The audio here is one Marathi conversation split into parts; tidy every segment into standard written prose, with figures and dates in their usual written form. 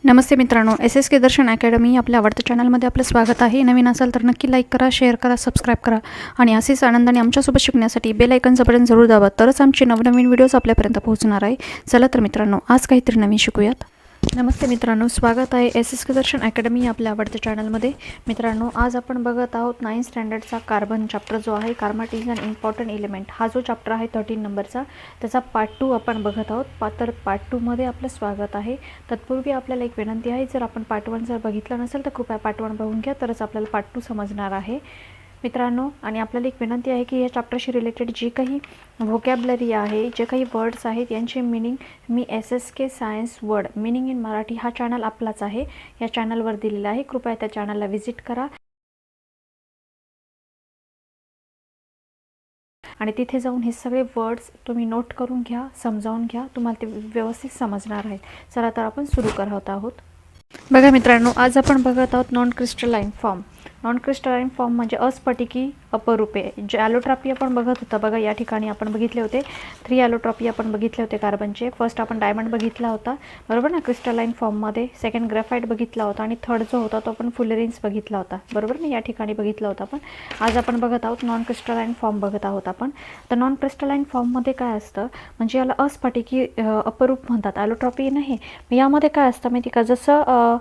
नमस्ते मित्रांनो, SSK दर्शन अकॅडमी आपल्या आवडत्या चॅनलमध्ये आपलं स्वागत आहे. नवीन असाल तर नक्की लाईक करा, शेअर करा, सबस्क्राईब करा आणि असेच आनंदाने आमच्यासोबत शिकण्यासाठी बेल आयकनचं बटन जरूर दाबा, तरच आमचे नवनवीन व्हिडिओज आपल्यापर्यंत पोहोचणार आहे. चला तर मित्रांनो, आज काहीतरी नवीन शिकूयात. नमस्ते मित्रांनो, स्वागत आहे SSK दर्शन अकॅडमी आपल्या आवडत्या चॅनलमध्ये. मित्रांनो, आज आपण बघत आहोत 9th स्टँडर्डचा कार्बन चॅप्टर जो आहे, carbon is an important element. हा जो चॅप्टर आहे 13 नंबरचा, त्याचा पार्ट 2 आपण बघत आहोत. तर पार्ट 2मध्ये आपलं स्वागत आहे. तत्पूर्वी आपल्याला एक विनंती आहे, जर आपण पार्ट 1 जर बघितलं नसेल तर कृपया पार्ट 1 बघून घ्या, तरच आपल्याला पार्ट 2 समजणार आहे मित्रांनो. आणि आपल्याला एक विनंती आहे की या चॅप्टरशी रिलेटेड जी काही व्होकॅबलरी आहे, जे काही वर्ड्स आहेत, यांचे meaning me SSK science word meaning in Marathi हा चॅनल आपलाच आहे, या चॅनलवर दिलेला आहे. कृपया त्या चॅनलला व्हिजिट करा आणि तिथे जाऊन हे सगळे वर्ड्स तुम्ही नोट करून घ्या, समजावून घ्या, तुम्हाला ते व्यवस्थित समजणार आहेत. चला तर आपण सुरू करत आहोत. बघा मित्रांनो, आज आपण बघत आहोत non crystalline form. Non crystalline form म्हणजे अस्फटिकी अपरूपे. जे ॲलोट्रॉपी आपण बघत होता, बघा या ठिकाणी आपण बघितले होते 3 ॲलोट्रॉपी आपण बघितले होते कार्बनचे. फर्स्ट आपण डायमंड बघितला होता, बरोबर ना, क्रिस्टलाइन फॉर्ममध्ये. सेकंड ग्रेफाइट बघितला होता आणि थर्ड जो होता तो आपण फुलरिन्स बघितला होता, बरोबर ना, या ठिकाणी बघितला होता आपण. आज आपण बघत आहोत नॉन क्रिस्टलाइन फॉर्म बघत आहोत आपण. तर नॉन क्रिस्टलाइन फॉर्ममध्ये काय असतं, म्हणजे याला अस्फटिकी अपरूप म्हणतात, ॲलोट्रॉपी नाही. यामध्ये काय असतं माहिती का, जसं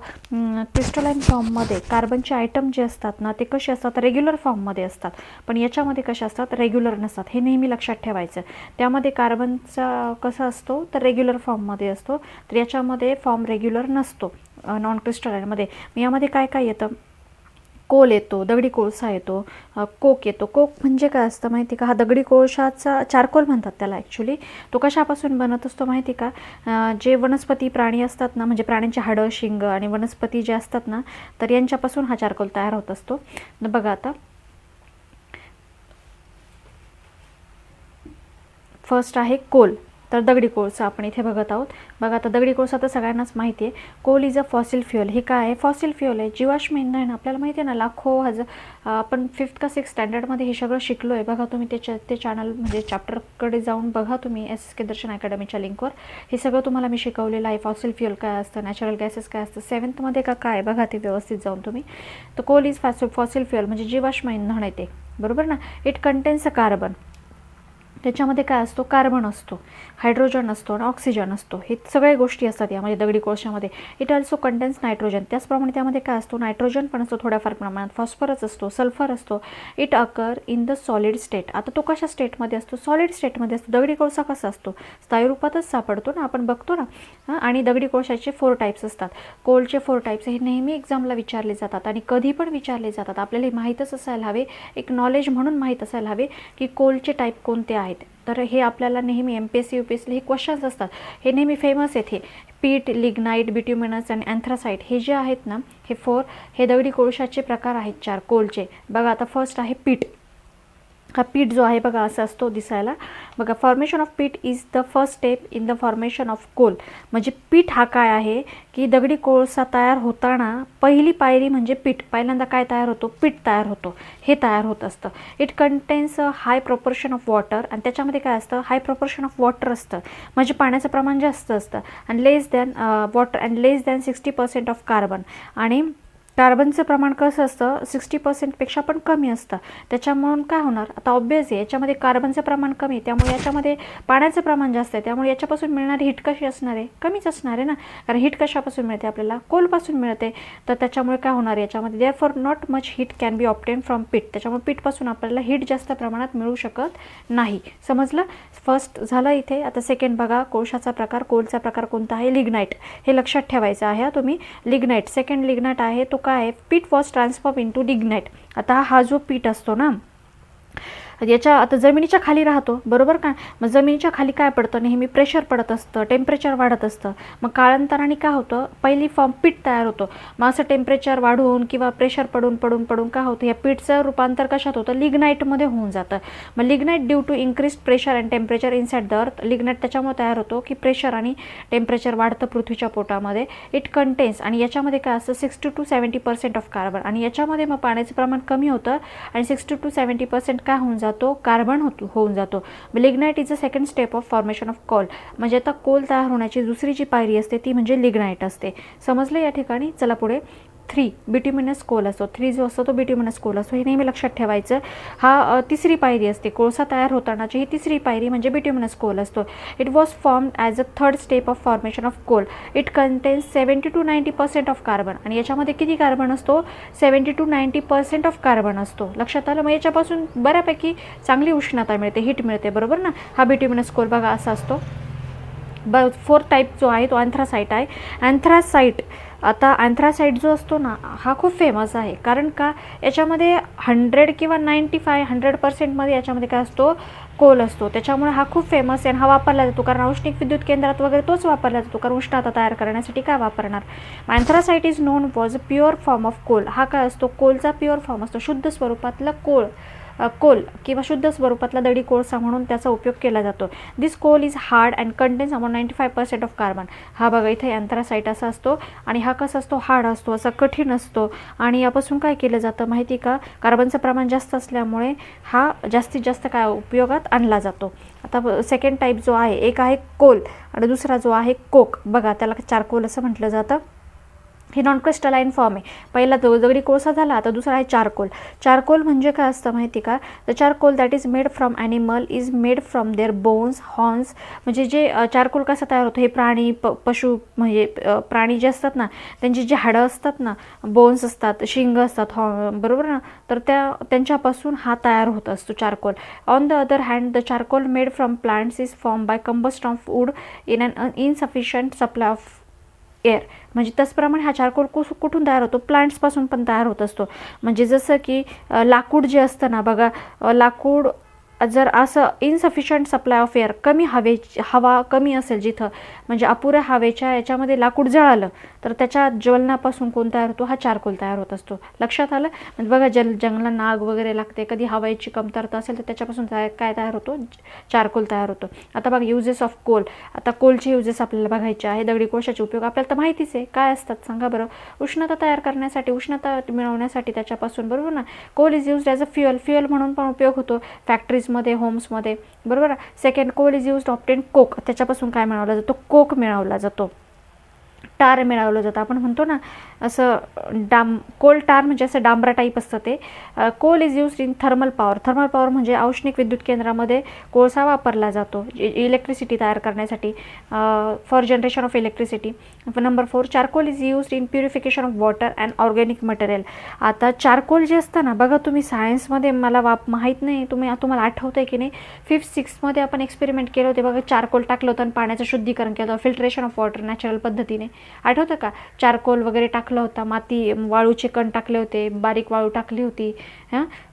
क्रिस्टलाइन फॉर्ममध्ये कार्बनचे आयटम जे असतात ना, ते कसे असतात, रेग्युलर फॉर्ममध्ये असतात. पण याच्यामध्ये कसे असतात, रेग्युलर नसतात. हे नेहमी लक्षात ठेवायचं. त्यामध्ये कार्बनचा कसा असतो, तर रेग्युलर फॉर्ममध्ये असतो. तर याच्यामध्ये फॉर्म रेग्युलर नसतो नॉन क्रिस्टलाइनमध्ये. यामध्ये काय काय येतं, कोल येतो, दगडी कोळसा येतो, कोक येतो. कोक म्हणजे काय असतं माहिती का, हा दगडी कोळशाचा चारकोल म्हणतात त्याला ॲक्च्युली. तो कशापासून बनत असतो माहिती का, जे वनस्पती प्राणी असतात ना, म्हणजे प्राण्यांची हाडं, शिंग आणि वनस्पती जे असतात ना, तर यांच्यापासून हा चारकोल तयार होत असतो. बघा आता, फर्स्ट आहे कोल, तर दगडी कोळसा आपण इथे बघत आहोत. बघा आता, दगडी कोळसा तर सगळ्यांनाच माहिती आहे. Coal is a fossil fuel. हे काय आहे, फॉसिल फ्युअल आहे, जीवाश्म इंधन आहे ना. आपल्याला माहिती आहे ना, लाखो हजार आपण 5th का 6th स्टँडर्डमध्ये हे सगळं शिकलो आहे. बघा तुम्ही ते चॅनल म्हणजे चॅप्टरकडे जाऊन बघा तुम्ही, SSK दर्शन अकॅडमीच्या लिंकवर. हे सगळं तुम्हाला मी शिकवलेलं आहे. फॉसिल फ्युअल काय असतं, नॅचरल गॅसेस काय असतं, 7thमध्ये का काय, बघा ते व्यवस्थित जाऊन तुम्ही. तर कोल इज फॉसिल फ्युअल म्हणजे जीवाश्म इंधन आहे ते, बरोबर ना. It contains a carbon. त्याच्यामध्ये काय असतो, कार्बन असतो, हायड्रोजन असतो आणि ऑक्सिजन असतो. हे सगळ्या गोष्टी असतात यामध्ये दगडी कोळशामध्ये. It also contains nitrogen. त्याचप्रमाणे त्यामध्ये काय असतो, नायट्रोजन पण असतो थोड्याफार प्रमाणात, फॉस्फरस असतो, सल्फर असतो. It occur in the solid state. आता तो कशा स्टेटमध्ये असतो, सॉलिड स्टेटमध्ये असतो. दगडी कोळसा कसा असतो, स्थायू रूपातच सापडतो ना, आपण बघतो ना. आणि दगडी कोळशाचे 4 टाईप्स असतात. कोलचे 4 टाईप्स हे नेहमी एक्झामला विचारले जातात आणि कधी पण विचारले जातात. आपल्याला माहीतच असायला हवे, एक नॉलेज म्हणून माहीत असायला हवे की कोलचे टाईप कोणते आहेत. तर हे आपल्याला नेहमी MPSC UPSC हे क्वेश्चन्स असतात, हे नेहमी फेमस आहेत. हे पीट, लिग्नाईट, बिट्युमिनस आणि अँथ्रासाइट हे जे आहेत ना, हे 4 हे दगडी कोळशाचे प्रकार आहेत 4 कोलचे. बघा आता, फर्स्ट आहे पीट. हा पीठ जो आहे बघा असा असतो दिसायला. बघा, formation of peat is the first step in the formation of coal. म्हणजे पीठ हा काय आहे की दगडी कोळसा तयार होताना पहिली पायरी म्हणजे पीठ. पहिल्यांदा काय तयार होतो, पीठ तयार होतो, हे तयार होत असतं. It contains a high proportion of water. आणि त्याच्यामध्ये काय असतं, हाय प्रोपोर्शन ऑफ वॉटर असतं, म्हणजे पाण्याचं प्रमाण जास्त असतं. आणि less than water and less than 60% of carbon. आणि कार्बनचं प्रमाण कसं असतं, 60%पेक्षा पण कमी असतं. त्याच्यामुळून काय होणार, आता ऑब्वियस आहे, याच्यामध्ये कार्बनचं प्रमाण कमी आहे, त्यामुळे याच्यामध्ये पाण्याचं प्रमाण जास्त आहे. त्यामुळे याच्यापासून मिळणारी हीट कशी असणार आहे, कमीच असणार आहे ना. कारण हीट कशापासून मिळते, आपल्याला कोलपासून मिळते. तर त्याच्यामुळे काय होणार, याच्यामध्ये there for not much heat can be obtain from peat. त्याच्यामुळे पीठपासून आपल्याला हीट जास्त प्रमाणात मिळू शकत नाही. समजलं, फर्स्ट झालं इथे. आता सेकंड बघा, कोळशाचा प्रकार, कोलचा प्रकार कोणता आहे, लिग्नाईट. हे लक्षात ठेवायचं आहे तुम्ही. लिग्नाईट, सेकंड लिग्नाईट आहे तो काय आहे, peat was transform into lignite. आता हा जो पीठ असतो ना, याच्या आता जमिनीच्या खाली राहतो, बरोबर का. मग जमिनीच्या खाली काय पडतं, नेहमी प्रेशर पडत असतं, टेम्परेचर वाढत असतं. मग कालांतराने काय होतं, पहिली फॉर्म पीठ तयार होतो. मग असं टेम्परेचर वाढून किंवा प्रेशर पडून पडून पडून काय होतं, या पीठचं रूपांतर कशात होतं, लिग्नाईटमध्ये होऊन जातं. मग lignite due to increase pressure and temperature inside the earth. Lignite त्याच्यामुळे तयार होतो की प्रेशर आणि टेम्परेचर वाढतं पृथ्वीच्या पोटामध्ये. इट कंटेन्स, आणि याच्यामध्ये काय असतं, 60 to 70% ऑफ कार्बन. आणि याच्यामध्ये मग पाण्याचं प्रमाण कमी होतं आणि 60 to 70% काय होऊन जातं, जातो, कार्बन होऊन जातो. Lignite is a second step of formation of coal. म्हणजे आता कोल तयार होण्याची दुसरी जी पायरी असते ती म्हणजे लिग्नाइट असते. समजलं या ठिकाणी. चला पुढे. 3 बिट्युमिनस कोल असतो. 3 जो असतो तो बिट्युमिनस कोल असतो. हे नेहमी लक्षात ठेवायचं. हा तिसरी पायरी असते. कोळसा तयार होतानाची ही तिसरी पायरी म्हणजे बिट्युमिनस कोल असतो. It was formed as a third step of formation of coal. It contains 70 to 90% of carbon. आणि याच्यामध्ये किती कार्बन असतो? 70 to 90% ऑफ कार्बन असतो. लक्षात आलं. मग याच्यापासून बऱ्यापैकी चांगली उष्णता मिळते, हीट मिळते, बरोबर ना. हा बिट्युमिनस कोल बघा असा असतो. 4th टाईप जो आहे तो अँथ्रासाइट आहे. अँथ्रासाइट, आता अँथ्रासाइट जो असतो ना हा खूप फेमस आहे. कारण का? याच्यामध्ये 100 किंवा 95-100% याच्यामध्ये काय असतो? कोल असतो. त्याच्यामुळे हा खूप फेमस आहे आणि हा वापरला जातो. कारण औष्णिक विद्युत केंद्रात वगैरे तोच वापरला जातो. कारण उष्णता तयार करण्यासाठी काय वापरणार? Anthracite is known was a pure form of coal. हा काय असतो? कोलचा प्युअर फॉर्म असतो. शुद्ध स्वरूपातला कोल किंवा शुद्ध स्वरूपातला दगडी कोळसा म्हणून त्याचा उपयोग केला जातो. This coal is hard and contains about 95% of carbon. हा बघा इथे अँथ्रासाइट असा असतो आणि हा कसा असतो? हार्ड असतो, असा कठीण असतो. आणि यापासून काय केलं जातं माहिती का? कार्बनचं प्रमाण जास्त असल्यामुळे हा जास्तीत जास्त काय उपयोगात आणला जातो. आता सेकंड टाईप जो आहे, एक आहे कोल आणि दुसरा जो आहे कोक. बघा त्याला चारकोल असं म्हटलं जातं. हे नॉन क्रिस्टलाइन फॉर्म आहे. पहिला दगडी कोळसा झाला, आता दुसरा आहे चारकोल. चारकोल म्हणजे काय असतं माहिती का? The charcoal that is made from animal is made from their bones, horns. म्हणजे जे चारकोल कसं तयार होतं? हे प्राणी पशु म्हणजे प्राणी जे असतात ना त्यांची जी हाडं असतात ना, बोन्स असतात, शिंग असतात, बरोबर ना, तर त्यांच्यापासून हा तयार होत असतो charcoal. On the other hand the charcoal made from plants is form by combust of wood in an insufficient supply of air. म्हणजे त्याचप्रमाणे हा चारकोल कुठून तयार होतो? प्लांट्सपासून पण तयार होत असतो. म्हणजे जसं की लाकूड जे असतं ना बघा, लाकूड जर असं इनसफिशियंट सप्लाय ऑफ एअर, हवा कमी असेल जिथं, म्हणजे अपुऱ्या हवेच्या याच्यामध्ये लाकूड जळालं तर त्याच्या ज्वलनापासून कोण तयार होतो? हा चारकोल तयार होत असतो. लक्षात आलं. म्हणजे बघा जंगलांना आग वगैरे लागते, कधी हवेची कमतरता असेल तर त्याच्यापासून काय तयार होतो? चारकोल तयार होतो. आता बघा युजेस ऑफ कोल. आता कोलचे युजेस आपल्याला बघायचे आहे. दगडी कोळशाचे उपयोग आपल्याला तर माहितीच आहे. काय असतात सांगा बरं? उष्णता तयार करण्यासाठी, उष्णता मिळवण्यासाठी त्याच्यापासून, बरोबर ना. Coal is used as a fuel म्हणून पण उपयोग होतो फॅक्टरीजमध्ये, होम्समध्ये, बरोबर. Second, coal is used obtain coke. त्याच्यापासून काय मिळवला जातो? कोक मिळवला जातो. टार मिळवलं जातं. आपण म्हणतो ना असं कोल टार म्हणजे असं डांबरा टाईप असतं ते. Coal is used in thermal power. Thermal power म्हणजे औष्णिक विद्युत केंद्रामध्ये कोळसा वापरला जातो इलेक्ट्रिसिटी तयार करण्यासाठी, for generation of electricity. Number 4, charcoal is used in purification of water and organic material. आता चारकोल जे असतं ना बघा, तुम्ही सायन्समध्ये मला माहीत नाही तुम्हाला आठवतं आहे की नाही, 5th 6th आपण एक्सपेरिमेंट केलं होते बघा. चारकोल टाकलं होतं आणि पाण्याचं शुद्धीकरण केलं होतं, फिल्ट्रेशन ऑफ वॉटर नॅचरल पद्धतीने. आठवतं का? चारकोल वगैरे टाकलं होता, माती, वाळूचे कण टाकले होते, बारीक वाळू टाकली होती.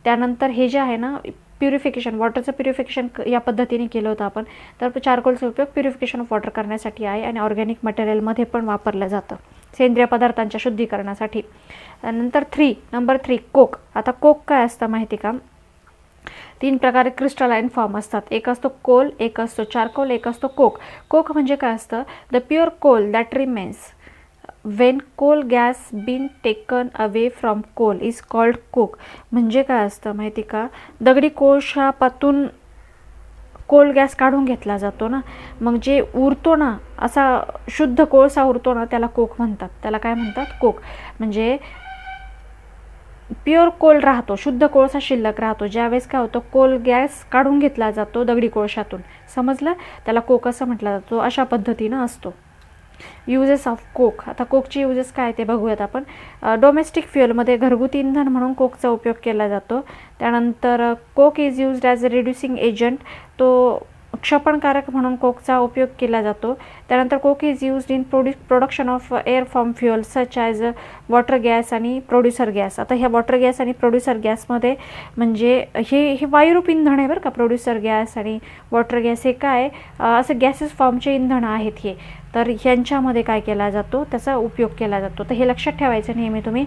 त्यानंतर हे जे आहे ना प्युरिफिकेशन, वॉटरचं प्युरिफिकेशन या पद्धतीने केलं होतं आपण. तर चारकोलचा उपयोग प्युरिफिकेशन ऑफ वॉटर करण्यासाठी आहे आणि ऑर्गॅनिक मटेरियलमध्ये पण वापरलं जातं, सेंद्रिय पदार्थांच्या शुद्धीकरणासाठी. नंतर नंबर 3 कोक. आता कोक काय असतं माहिती का? 3 प्रकारे क्रिस्टलाइन फॉर्म असतात. एक असतो कोल, एक असतो चारकोल, एक असतो कोक. कोक म्हणजे काय असतं? The pure coal that remains when coal gas been taken away from coal is called coke. म्हणजे काय असतं माहिती का? दगडी कोळशापासून कोल गॅस काढून घेतला जातो ना, मग जे उरतो ना, असा शुद्ध कोळसा उरतो ना, त्याला कोक म्हणतात. त्याला काय म्हणतात? कोक. म्हणजे प्युअर कोल राहतो, शुद्ध कोळसा शिल्लक राहतो. ज्यावेळेस काय होतं? कोल गॅस काढून घेतला जातो दगडी कोळशातून. समजलं? त्याला कोक असं म्हटलं जातो. अशा पद्धतीनं असतो. युजेस ऑफ कोक. आता कोकची युजेस काय ते बघूयात आपण. डोमेस्टिक फ्युअलमध्ये घरगुती इंधन म्हणून कोकचा उपयोग केला जातो. त्यानंतर coke is used as a reducing agent. तो क्षपणकारक म्हणून कोकचा उपयोग केला जातो. त्यानंतर coke is used in production of aeriform fuel such as water gas आणि प्रोड्युसर गॅस. आता ह्या वॉटर गॅस आणि प्रोड्युसर गॅसमध्ये म्हणजे हे वायुरूप इंधन आहे बरं का. प्रोड्युसर गॅस आणि वॉटर गॅस हे काय असं गॅसेस फॉर्मचे इंधन आहेत हे. तर ह्यांच्यामध्ये काय केला जातो? त्याचा उपयोग केला जातो. तर हे लक्षात ठेवायचं नेहमी तुम्ही.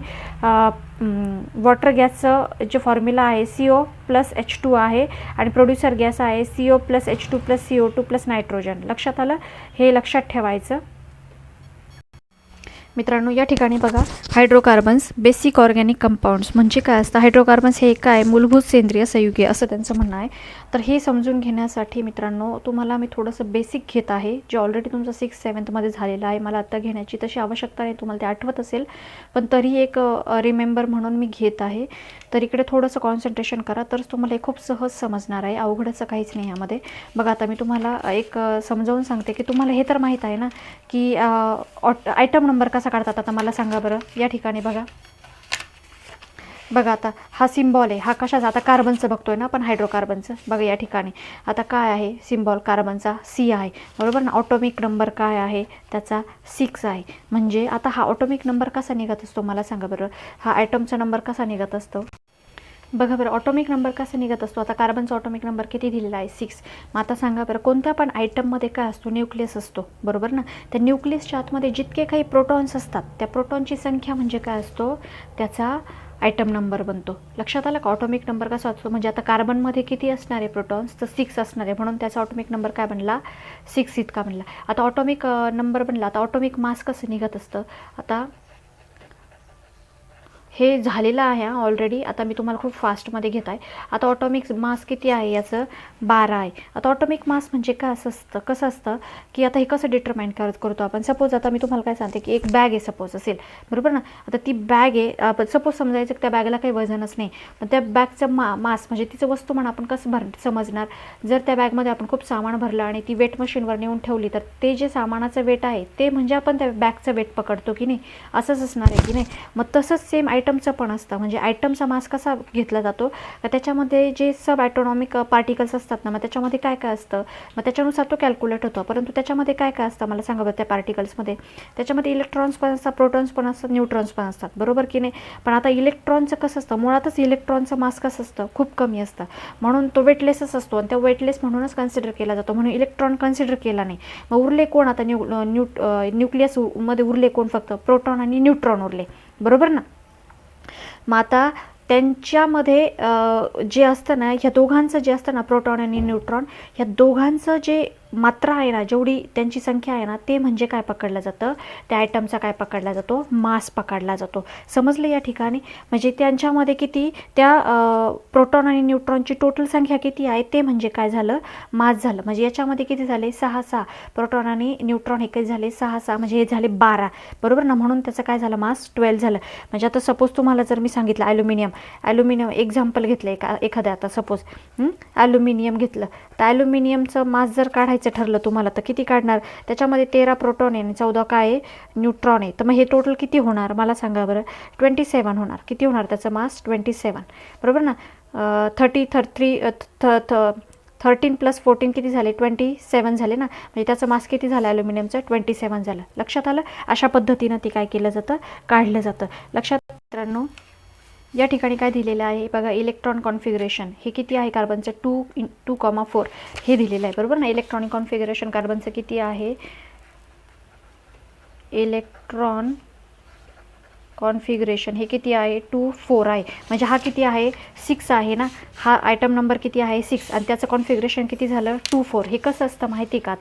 वॉटर गॅसचं जे फॉर्म्युला आहे CO+H2 आहे आणि प्रोड्युसर गॅस आहे CO+H2+CO2+ नायट्रोजन. लक्षात आलं? हे लक्षात ठेवायचं. मित्रांनो या ठिकाणी बघा हायड्रोकार्बन्स बेसिक ऑर्गॅनिक कंपाऊंड्स म्हणजे काय असतं. हायड्रोकार्बन्स हे काय मूलभूत सेंद्रिय संयुगे असं त्यांचं म्हणणं आहे. तर हे समजून घेण्यासाठी मित्रांनो तुम्हाला मी थोडंसं बेसिक घेत आहे, जे ऑलरेडी तुमचं 6-7मध्ये झालेलं आहे. मला आत्ता घेण्याची तशी आवश्यकता नाही, तुम्हाला ते आठवत असेल, पण तरी एक रिमेंबर म्हणून मी घेत आहे. तर इकडे थोडंसं कॉन्सन्ट्रेशन करा, तरच तुम्हाला हे खूप सहज समजणार आहे. अवघड असं काहीच नाही यामध्ये. बघा आता मी तुम्हाला एक समजावून सांगते की तुम्हाला हे तर माहीत आहे ना की आयटम नंबर कसा काढतात. आता मला सांगा बरं. या ठिकाणी बघा आता हा सिम्बॉल आहे, हा कशाचा, आता कार्बनचं बघतोय ना आपण, हायड्रोकार्बनचं. बघा या ठिकाणी आता काय आहे सिम्बॉल, कार्बनचा C आहे, बरोबर ना. ऑटोमिक नंबर काय आहे त्याचा 6 आहे. म्हणजे आता हा ऑटोमिक नंबर कसा निघत असतो मला सांगा बरं. हा ॲटमचा नंबर कसा निघत असतो बघा बरं. ऑटोमिक नंबर कसा निघत असतो. आता कार्बनचा ऑटोमिक नंबर किती दिलेला आहे 6. मग आता सांगा बरं कोणत्या पण आयटममध्ये काय असतो, न्यूक्लियस असतो, बरोबर ना. त्या न्यूक्लियसच्या आतमध्ये जितके काही प्रोटॉन्स असतात त्या प्रोटॉनची संख्या म्हणजे काय असतो त्याचा आयटम नंबर बनतो. लक्षात आलं का. ऑटोमिक नंबर कसा असतो म्हणजे आता कार्बनमध्ये किती असणार आहे प्रोटॉन्स, तर 6 असणार आहे, म्हणून त्याचा ऑटोमिक नंबर काय बनला 6 इतका बनला. आता ऑटोमिक नंबर बनला. आता ऑटोमिक मास कसं निघत असतं. आता हे झालेलं आहे ऑलरेडी. आता मी तुम्हाला खूप फास्टमध्ये घेत आहे. आता ऑटोमिक मास किती आहे याचं 12 आहे. आता ऑटोमिक मास म्हणजे काय असं असतं, कसं असतं की आता हे कसं डिटरमाइन करतो आपण. सपोज आता मी तुम्हाला काय सांगते की एक बॅग आहे सपोज असेल, बरोबर ना. आता ती बॅग आहे, सपोज समजायचं की त्या बॅगला काही वजनच नाही, पण त्या बॅगचं मास म्हणजे तिचं वस्तुमान आपण कसं समजणार. जर त्या बॅगमध्ये आपण खूप सामान भरलं आणि ती वेट मशीनवर नेऊन ठेवली, तर ते जे सामानाचं वेट आहे ते म्हणजे आपण त्या बॅगचं वेट पकडतो की नाही, असंच असणार आहे की नाही. मग तसंच सेम आयटमचं पण असतं. म्हणजे आयटमचा मास कसा घेतला जातो तर त्याच्यामध्ये जे सब ॲटॉमिक पार्टिकल्स असतात ना, मग त्याच्यामध्ये काय काय असतं, मग त्याच्यानुसार तो कॅल्क्युलेट होतो. परंतु त्याच्यामध्ये काय काय असतं मला सांगा बरं. त्या पार्टिकल्समध्ये त्याच्यामध्ये इलेक्ट्रॉन्स पण असतात, प्रोटॉन्स पण असतात, न्यूट्रॉन्स पण असतात, बरोबर की नाही. पण आता इलेक्ट्रॉनचं कसं असतं, मुळातच इलेक्ट्रॉनचं मास कसं असतं खूप कमी असतं, म्हणून तो वेटलेसच असतो आणि त्या वेटलेस म्हणूनच कन्सिडर केला जातो, म्हणून इलेक्ट्रॉन कन्सिडर केला नाही. मग उरले कोण आता न्यूक्लियसमध्ये उरले कोण, फक्त प्रोटॉन आणि न्यूट्रॉन उरले, बरोबर ना. मग आता त्यांच्यामध्ये जे असतं ना, ह्या दोघांचं जे असतं ना प्रोटॉन आणि न्यूट्रॉन, ह्या दोघांचं जे मात्रा आहे ना, जेवढी त्यांची संख्या आहे ना, ते म्हणजे काय पकडलं जातं, त्या आयटमचा काय पकडला जातो, मास पकडला जातो. समजलं या ठिकाणी. म्हणजे त्यांच्यामध्ये किती, त्या प्रोटॉन आणि न्यूट्रॉनची टोटल संख्या किती आहे ते म्हणजे काय झालं, मास झालं. म्हणजे याच्यामध्ये किती झाले 6 प्रोटॉन आणि न्यूट्रॉन हे काही झाले 6 म्हणजे हे झाले 12, बरोबर ना. म्हणून त्याचं काय झालं मास 12 झालं. म्हणजे आता सपोज तुम्हाला जर मी सांगितलं ॲल्युमिनियम एक्झाम्पल घेतलं एखाद्या, आता सपोज ॲल्युमिनियम घेतलं, तर ॲल्युमिनियमचं मास जर काढायचं ठरलं तुम्हाला, तर किती काढणार. त्याच्यामध्ये 13 प्रोटॉन आहे आणि 14 काय आहे न्यूट्रॉन आहे. तर मग हे टोटल किती होणार मला सांगा बरं. 27 होणार. किती होणार त्याचं मास 27, बरोबर ना. 13 + 14 किती झाले 27 झाले ना. म्हणजे त्याचं मास किती झालं ॲल्युमिनियमचं 27 झालं. लक्षात आलं. अशा पद्धतीनं ते काय केलं जातं, काढलं जातं. लक्षात मित्रांनो. या ठिकाणी काय दिलेलं आहे बघा, इलेक्ट्रॉन कॉन्फिगरेशन हे किती आहे कार्बनचं 2,4 हे दिलेलं आहे, बरोबर ना. इलेक्ट्रॉनिक कॉन्फिगरेशन कार्बनचं किती आहे, इलेक्ट्रॉन कॉन्फिगरेशन हे किती आहे 2,4 आहे. म्हणजे हा किती आहे 6 आहे ना. हा आयटम नंबर किती आहे 6 आणि त्याचं कॉन्फिगरेशन किती झालं 2,4. हे कसं असतं माहिती का.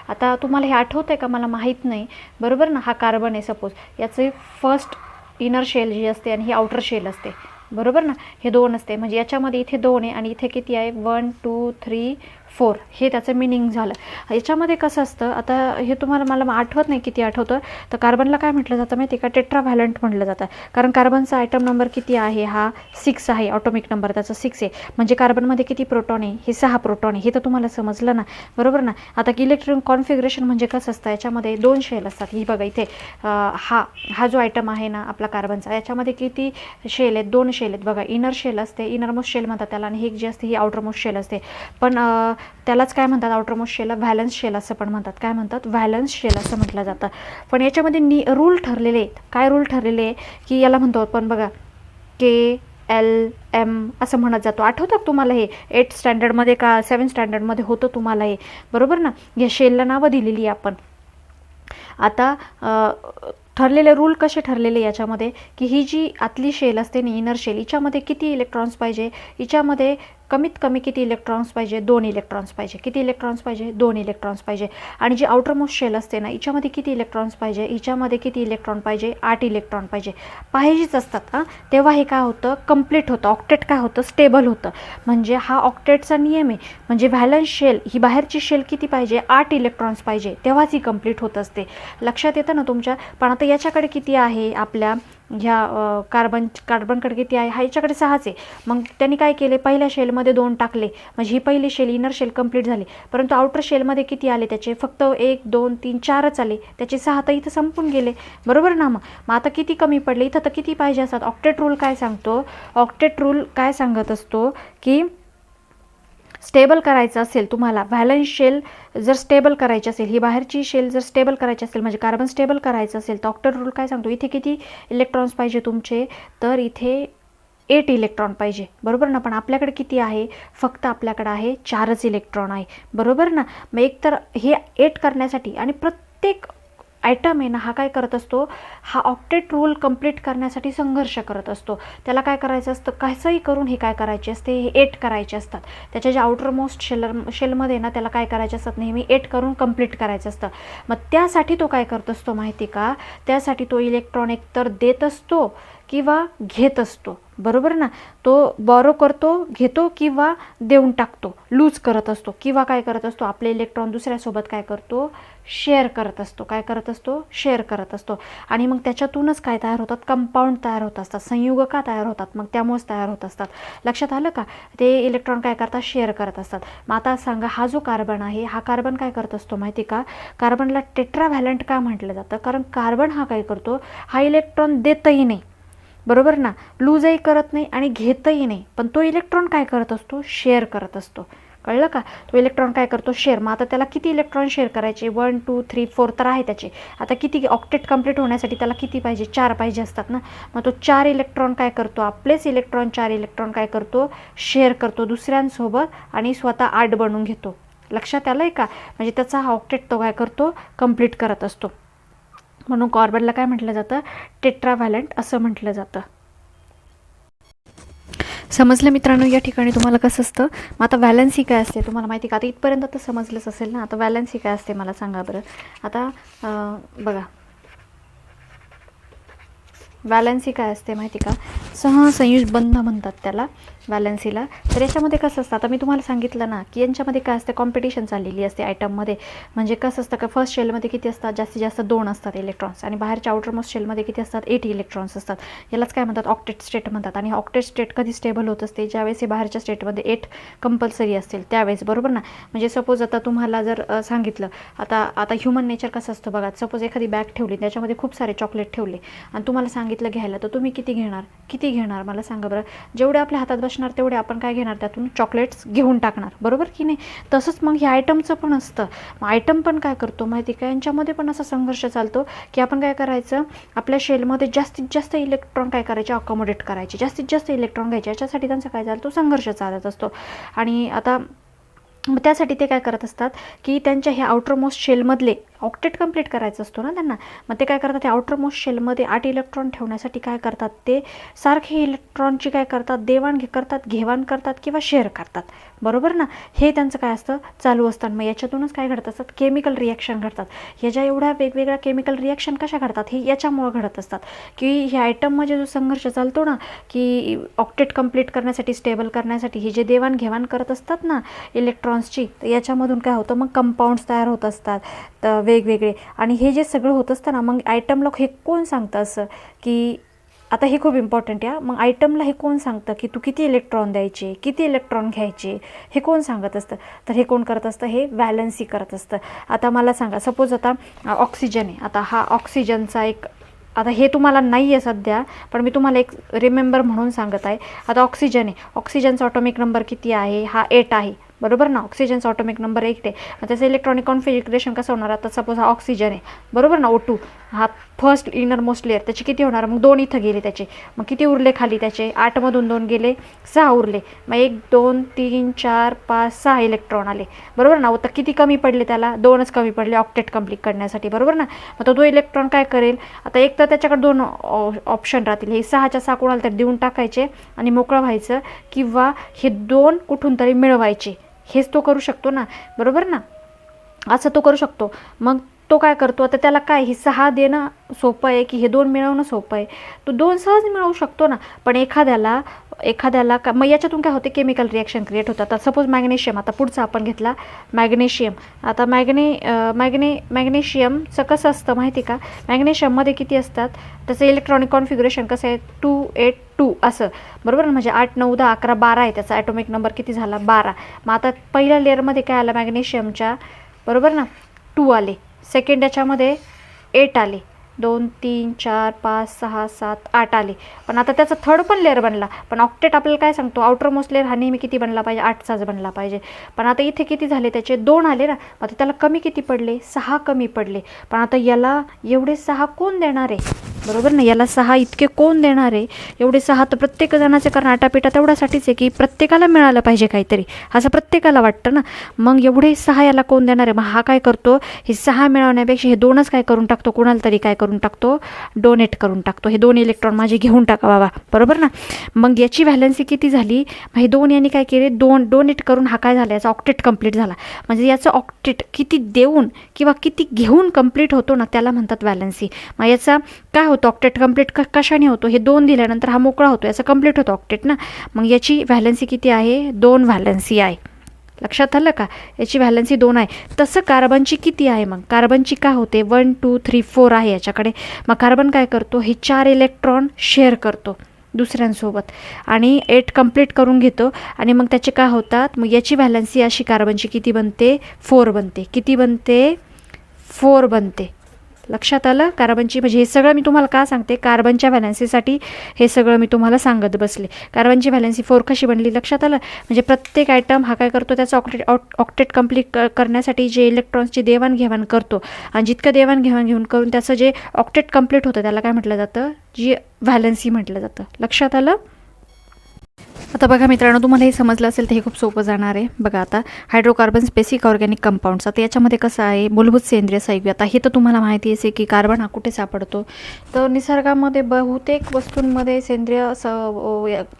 आता तुम्हाला हे आठवतं आहे का मला माहीत नाही, बरोबर ना. हा कार्बन आहे सपोज, याचे फर्स्ट इनर शेल जी असते आणि ही आउटर शेल असते, बरोबर ना. हे 2 असते. म्हणजे याच्यामध्ये इथे 2 आहे आणि इथे किती आहे 1 2 3 4 हे त्याचं मिनिंग झालं. याच्यामध्ये कसं असतं, आता हे तुम्हाला मला आठवत नाही किती आठवतं, तर कार्बनला काय म्हटलं जातं माहिती का, टेट्राव्हॅलंट म्हटलं जातं. कारण कार्बनचा आयटम नंबर किती आहे, हा 6 आहे. ऑटोमिक नंबर त्याचा 6 आहे. म्हणजे कार्बनमध्ये किती प्रोटॉन आहे, हे 6 प्रोटॉन आहे. हे तर तुम्हाला समजलं ना, बरोबर ना. आता इलेक्ट्रॉन कॉन्फिगरेशन म्हणजे कसं असतं, याच्यामध्ये 2 शेल असतात. ही बघा इथे हा जो आयटम आहे ना आपला कार्बनचा, याच्यामध्ये किती शेल आहेत 2 शेल आहेत बघा. इनर शेल असते, इनरमोस्ट शेल म्हणतात त्याला, आणि ही जी असते ही आउटरमोस्ट शेल असते. पण त्यालाच काय म्हणतात आउटरमोस्ट शेलला व्हॅलन्स शेल असं पण म्हणतात. काय म्हणतात व्हॅलन्स शेल असं म्हटलं जातं. पण याच्यामध्ये रूल ठरलेले आहेत. काय रूल ठरलेले आहे की याला म्हणतो आपण बघा KLM असं म्हणत जातो. आठवतं तुम्हाला हे 8th स्टँडर्डमध्ये का 7th स्टँडर्डमध्ये होतं तुम्हाला हे, बरोबर ना. या शेलला नावं दिलेली आपण. आता ठरलेले रूल कसे ठरलेले याच्यामध्ये की ही जी आतली शेल असते ना इनर शेल, हिच्यामध्ये किती इलेक्ट्रॉन्स पाहिजे, हिच्यामध्ये कमीत कमी किती इलेक्ट्रॉन्स पाहिजे, 2 इलेक्ट्रॉन्स पाहिजे. किती इलेक्ट्रॉन्स पाहिजे, 2 इलेक्ट्रॉन्स पाहिजे. आणि जी आउटरमोस्ट शेल असते ना, हिच्यामध्ये किती इलेक्ट्रॉन्स पाहिजे, हिच्यामध्ये किती इलेक्ट्रॉन पाहिजे, 8 इलेक्ट्रॉन पाहिजे. पाहिजेच असतात. तेव्हा हे काय होतं, कंप्लीट होतं. ऑक्टेट काय होतं, स्टेबल होतं. म्हणजे हा ऑक्टेटचा नियम आहे. म्हणजे व्हॅलन्स शेल ही बाहेरची शेल किती पाहिजे, 8 इलेक्ट्रॉन्स पाहिजे, तेव्हाच ही कंप्लीट होत असते. लक्षात येतं ना तुमच्या. पण आता याच्याकडे किती आहे, आपल्या ह्या कार्बनकडे किती आहे, हा याच्याकडे 6च आहे. मग त्यांनी काय केले, पहिल्या शेलमध्ये 2 टाकले, म्हणजे ही पहिली शेल इनर शेल कंप्लीट झाली. परंतु आउटर शेलमध्ये किती आले त्याचे, फक्त 1 2 3 4च आले. त्याचे 6 तर इथं संपून गेले. बरोबर ना. मग आता किती कमी पडले, इथं तर किती पाहिजे असतात. ऑक्टेट रूल काय सांगतो, ऑक्टेट रूल काय सांगत असतो की स्टेबल करायचं असेल तुम्हाला, व्हॅलन्स शेल जर स्टेबल करायची असेल, ही बाहेरची शेल जर स्टेबल करायची असेल, म्हणजे कार्बन स्टेबल करायचं असेल, तर ऑक्टेट रूल काय सांगतो, इथे किती इलेक्ट्रॉन्स पाहिजे तुमचे, तर इथे 8 इलेक्ट्रॉन पाहिजे. बरोबर ना. पण आपल्याकडे किती आहे, फक्त आपल्याकडे आहे 4च इलेक्ट्रॉन आहे. बरोबर ना. मग एक तर हे 8 करण्यासाठी, आणि प्रत्येक आयटम आहे ना, हा काय करत असतो, हा ऑक्टेट रूल कंप्लीट करण्यासाठी संघर्ष करत असतो. त्याला काय करायचं असतं, कसंही करून हे काय करायचे असते, हे 8 करायचे असतात. त्याच्या जे आउटरमोस्ट शेलमध्ये ना, त्याला काय करायचे असतात, नेहमी 8 करून कंप्लीट करायचं असतं. मग त्यासाठी तो काय करत असतो माहिती का, त्यासाठी तो इलेक्ट्रॉन एकतर देत असतो किंवा घेत असतो. बरोबर ना. तो बॉरो करतो, घेतो, किंवा देऊन टाकतो, लूज करत असतो, किंवा काय करत असतो, आपले इलेक्ट्रॉन दुसऱ्यासोबत काय करतो, शेअर करत असतो. काय करत असतो, शेअर करत असतो. आणि मग त्याच्यातूनच काय तयार होतात, कंपाऊंड तयार होत असतात, संयुगका तयार होतात. मग त्यामुळेच तयार होत असतात. लक्षात आलं का. ते इलेक्ट्रॉन काय करतात, शेअर करत असतात. मग आता सांगा, हा जो कार्बन आहे, हा कार्बन काय करत असतो माहिती का, कार्बनला टेट्राव्हॅलंट का म्हटलं जातं, कारण कार्बन हा काय करतो, हा इलेक्ट्रॉन देतही नाही. बरोबर ना. लूजही करत नाही आणि घेतही नाही. पण तो इलेक्ट्रॉन काय करत असतो, शेअर करत असतो. कळलं का. तो इलेक्ट्रॉन काय करतो, शेअर. मग आता त्याला किती इलेक्ट्रॉन शेअर करायचे, 1 2 3 4 तर आहे त्याचे. आता किती, ऑक्टेट कंप्लीट होण्यासाठी त्याला किती पाहिजे, 4 पाहिजे असतात ना. मग तो 4 इलेक्ट्रॉन काय करतो, आपलेच इलेक्ट्रॉन 4 इलेक्ट्रॉन काय करतो, शेअर करतो दुसऱ्यांसोबत, आणि स्वतः 8 बनवून घेतो. लक्षात आलं आहे का. म्हणजे त्याचा हा ऑक्टेट तो काय करतो, कंप्लीट करत असतो. म्हणून कार्बनला काय म्हटलं जातं, टेट्राव्हॅलंट असं म्हटलं जातं. समजलं मित्रांनो. या ठिकाणी तुम्हाला कसं असतं. मग आता व्हॅलन्सी काय असते तुम्हाला माहिती का, आता इथपर्यंत तर समजलंच असेल ना. आता व्हॅलन्सी काय असते मला सांगा बरं. आता बघा, व्हॅलन्सी काय असते माहिती का, सहसंयुज बंध म्हणतात त्याला व्हॅलन्सीला. तर याच्यामध्ये कसं असतं, आता मी तुम्हाला सांगितलं ना की यांच्यामध्ये काय असते, कॉम्पिटिशन चाललेली असते आयटममध्ये. म्हणजे कसं असतं का, फर्स्ट शेलमध्ये किती असतात, जास्तीत जास्त 2 असतात इलेक्ट्रॉन्स, आणि बाहेरच्या आउटरमोस्ट शेलमध्ये किती असतात, 8 इलेक्ट्रॉन्स असतात. यालाच काय म्हणतात, ऑक्टेट स्टेट म्हणतात. आणि ऑक्टेट स्टेट कधी स्टेबल होत असते, ज्यावेळेस हे बाहेरच्या स्टेटमध्ये 8 कंपल्सरी असतील त्यावेळेस. बरोबर ना. म्हणजे सपोज आता तुम्हाला जर सांगितलं, आता ह्युमन नेचर कसं असतं बघा, सपोज एखादी बॅग ठेवली, त्याच्यामध्ये खूप सारे चॉकलेट ठेवले, आणि तुम्हाला सांगितलं घ्यायला, तर तुम्ही किती घेणार मला सांगा बरं. जेवढे आपल्या हातात बसणार तेवढे आपण काय घेणार, त्यातून चॉकलेट्स घेऊन टाकणार. बरोबर की नाही. तसंच मग हे आयटमचं पण असतं. मग आयटम पण काय करतो माहिती का, यांच्यामध्ये पण असा संघर्ष चालतो की आपण काय करायचं, आपल्या शेलमध्ये जास्तीत जास्त इलेक्ट्रॉन काय करायचे, अकोमोडेट करायचे, जास्तीत जास्त इलेक्ट्रॉन घ्यायचे. याच्यासाठी त्यांचा काय चालतो, संघर्ष चालत असतो. आणि आता मग त्यासाठी ते काय करत असतात की त्यांच्या ह्या आउटरमोस्ट शेलमधले ऑक्टेट कंप्लीट करायचं असतो ना त्यांना. मग ते काय करतात, ते आउटरमोस्ट शेलमध्ये 8 इलेक्ट्रॉन ठेवण्यासाठी काय करतात, ते सारखे इलेक्ट्रॉनची काय करतात, घेवाण करतात किंवा शेअर करतात. बरोबर ना. हे त्यांचं काय असतं, चालू असतं. मग याच्यातूनच काय घडत असतात, केमिकल रिॲक्शन घडतात. ह्याच्या एवढ्या वेगवेगळ्या केमिकल रिॲक्शन कशा घडतात, हे याच्यामुळे घडत असतात की ह्या आयटममध्ये जो संघर्ष चालतो ना, की ऑक्टेट कंप्लीट करण्यासाठी, स्टेबल करण्यासाठी हे जे देवाणघेवाण करत असतात ना इलेक्ट्रॉन्सची, तर याच्यामधून काय होतं, मग कंपाऊंड्स तयार होत असतात तर वेगवेगळे. आणि हे जे सगळं होत असतं ना, मग आयटमला हे कोण सांगतं असं की, आता हे खूप इम्पॉर्टंट आहे. मग आयटमला हे कोण सांगतं की तू किती इलेक्ट्रॉन द्यायचे, किती इलेक्ट्रॉन घ्यायचे, हे कोण सांगत असतं, तर हे कोण करत असतं, हे व्हॅलन्सी करत असतं. आता मला सांगा, सपोज आता ऑक्सिजन आहे. आता हा ऑक्सिजनचा एक, आता हे तुम्हाला नाही आहे सध्या, पण मी तुम्हाला एक रिमेंबर म्हणून सांगत आहे. आता ऑक्सिजन आहे, ऑक्सिजनचा ऑटोमिक नंबर किती आहे, हा 8 आहे. बरोबर ना. ऑक्सिजनचा ऑटोमिक नंबर 8 आहे. मग त्याचं इलेक्ट्रॉनिक कॉन्फिगरेशन कसं होणार, आता सपोज हा ऑक्सिजन आहे, बरोबर ना, O2. हा फर्स्ट इनर मोस्ट लेअर, त्याचे किती होणार मग 2 इथं गेले त्याचे, मग किती उरले खाली त्याचे 8 मधून 2 गेले 6 उरले, मग 1 2 3 4 5 6 इलेक्ट्रॉन आले, बरोबर ना. तर किती कमी पडले त्याला 2च कमी पडले ऑक्टेट कंप्लीट करण्यासाठी, बरोबर ना. मग तो इलेक्ट्रॉन काय करेल आता, एक तर त्याच्याकडे 2 ऑप्शन राहतील, हे 6च्या 6 कोणाला तरी देऊन टाकायचे आणि मोकळं व्हायचं, किंवा हे 2 कुठून तरी मिळवायचे, हेच तो करू शकतो ना, बरोबर ना. असं तो करू शकतो. मग तो काय करतो आता, त्याला काय ही 6 देणं सोपं आहे की हे 2 मिळवणं सोपं आहे, तो 2 सहज मिळवू शकतो ना. पण एखाद्याला का मग याच्यातून काय होते, केमिकल रिॲक्शन क्रिएट होतात. आता सपोज मॅग्नेशियम, आता पुढचा आपण घेतला मॅग्नेशियम. आता मॅग्नेशियमचं कसं असतं माहिती का, मॅग्नेशियममध्ये किती असतात, त्याचं इलेक्ट्रॉनिक कॉन्फिगरेशन कसं आहे 282 असं, बरोबर ना. म्हणजे 8 9 10 11 12 आहे त्याचा ॲटोमिक नंबर, किती झाला 12. मग आता पहिल्या लेअरमध्ये काय आलं मॅग्नेशियमच्या, बरोबर ना 2 आले, सेकंड याच्यामध्ये 8 आले, 2 3 4 5 6 7 8 आले. पण आता त्याचा थर्ड पण लेअर बनला, पण ऑक्टेट आपल्याला काय सांगतो, आउटर मोस्ट लेअर हा नेहमी किती बनला पाहिजे 8चाच बनला पाहिजे. पण आता इथे किती झाले त्याचे 2 आले ना, आता त्याला कमी किती पडले 6 कमी पडले. पण आता याला एवढे 6 कोण देणार आहे, बरोबर ना. याला 6 इतके कोण देणार आहे, एवढे 6 तर प्रत्येक जणाचे, कारण आटापिटा तेवढ्यासाठीच आहे की प्रत्येकाला मिळालं पाहिजे काहीतरी, असं प्रत्येकाला वाटतं ना. मग एवढे 6 याला कोण देणार आहे, मग हा काय करतो, हे 6 मिळवण्यापेक्षा हे 2च काय करून टाकतो, कोणाला तरी काय करून टाकतो, डोनेट करून टाकतो. हे 2 इलेक्ट्रॉन माझे घेऊन टाका बाबा, बरोबर ना. मग याची व्हॅलन्सी किती झाली, मग हे 2 यांनी काय केले, डोनेट करून हा काय झाला, याचा ऑक्टेट कंप्लीट झाला. म्हणजे याचं ऑक्टेट किती देऊन किंवा किती घेऊन कंप्लीट होतो ना, त्याला म्हणतात व्हॅलन्सी. मग याचा काय होतं, ऑक्टेट कंप्लीट कशाने होतो, हे 2 दिल्यानंतर हा मोकळा होतो, याचा कंप्लीट होतो ऑक्टेट ना. मग याची व्हॅलन्सी किती आहे, 2 व्हॅलन्सी आहे. लक्षात आलं का, याची व्हॅलन्सी 2 आहे. तसं कार्बनची किती आहे, मग कार्बनची काय होते 1 2 3 4 आहे याच्याकडे. मग कार्बन काय करतो, हे 4 इलेक्ट्रॉन शेअर करतो दुसऱ्यांसोबत आणि 8 कंप्लीट करून घेतो, आणि मग त्याचे काय होतात, मग याची व्हॅलन्सी अशी कार्बनची किती बनते 4 बनते. किती बनते 4 बनते. लक्षात आलं कार्बनची. म्हणजे हे सगळं मी तुम्हाला का सांगते, कार्बनच्या व्हॅलन्सीसाठी हे सगळं मी तुम्हाला सांगत बसले. कार्बनची व्हॅलन्सी 4 कशी बनली लक्षात आलं. म्हणजे प्रत्येक आयटम हा काय करतो, त्याचा ऑक्टेट कंप्लीट करण्यासाठी जे इलेक्ट्रॉन्सची देवाणघेवाण करतो, आणि जितकं देवाणघेवाण घेऊन करून त्याचं जे ऑक्टेट कंप्लीट होतं त्याला काय म्हटलं जातं, जी व्हॅलन्सी म्हटलं जातं. लक्षात आलं. आता बघा मित्रांनो, तुम्हाला हे समजलं असेल तर हे खूप सोपं जाणार आहे. बघा आता हायड्रोकार्बन्स बेसिक ऑर्गॅनिक कंपाऊंड्स, आता याच्यामध्ये कसं आहे मूलभूत सेंद्रिय संयुगे. आता हे तर तुम्हाला माहिती आहे की कार्बन हा कुठे सापडतो, तर निसर्गामध्ये बहुतेक वस्तूंमध्ये सेंद्रिय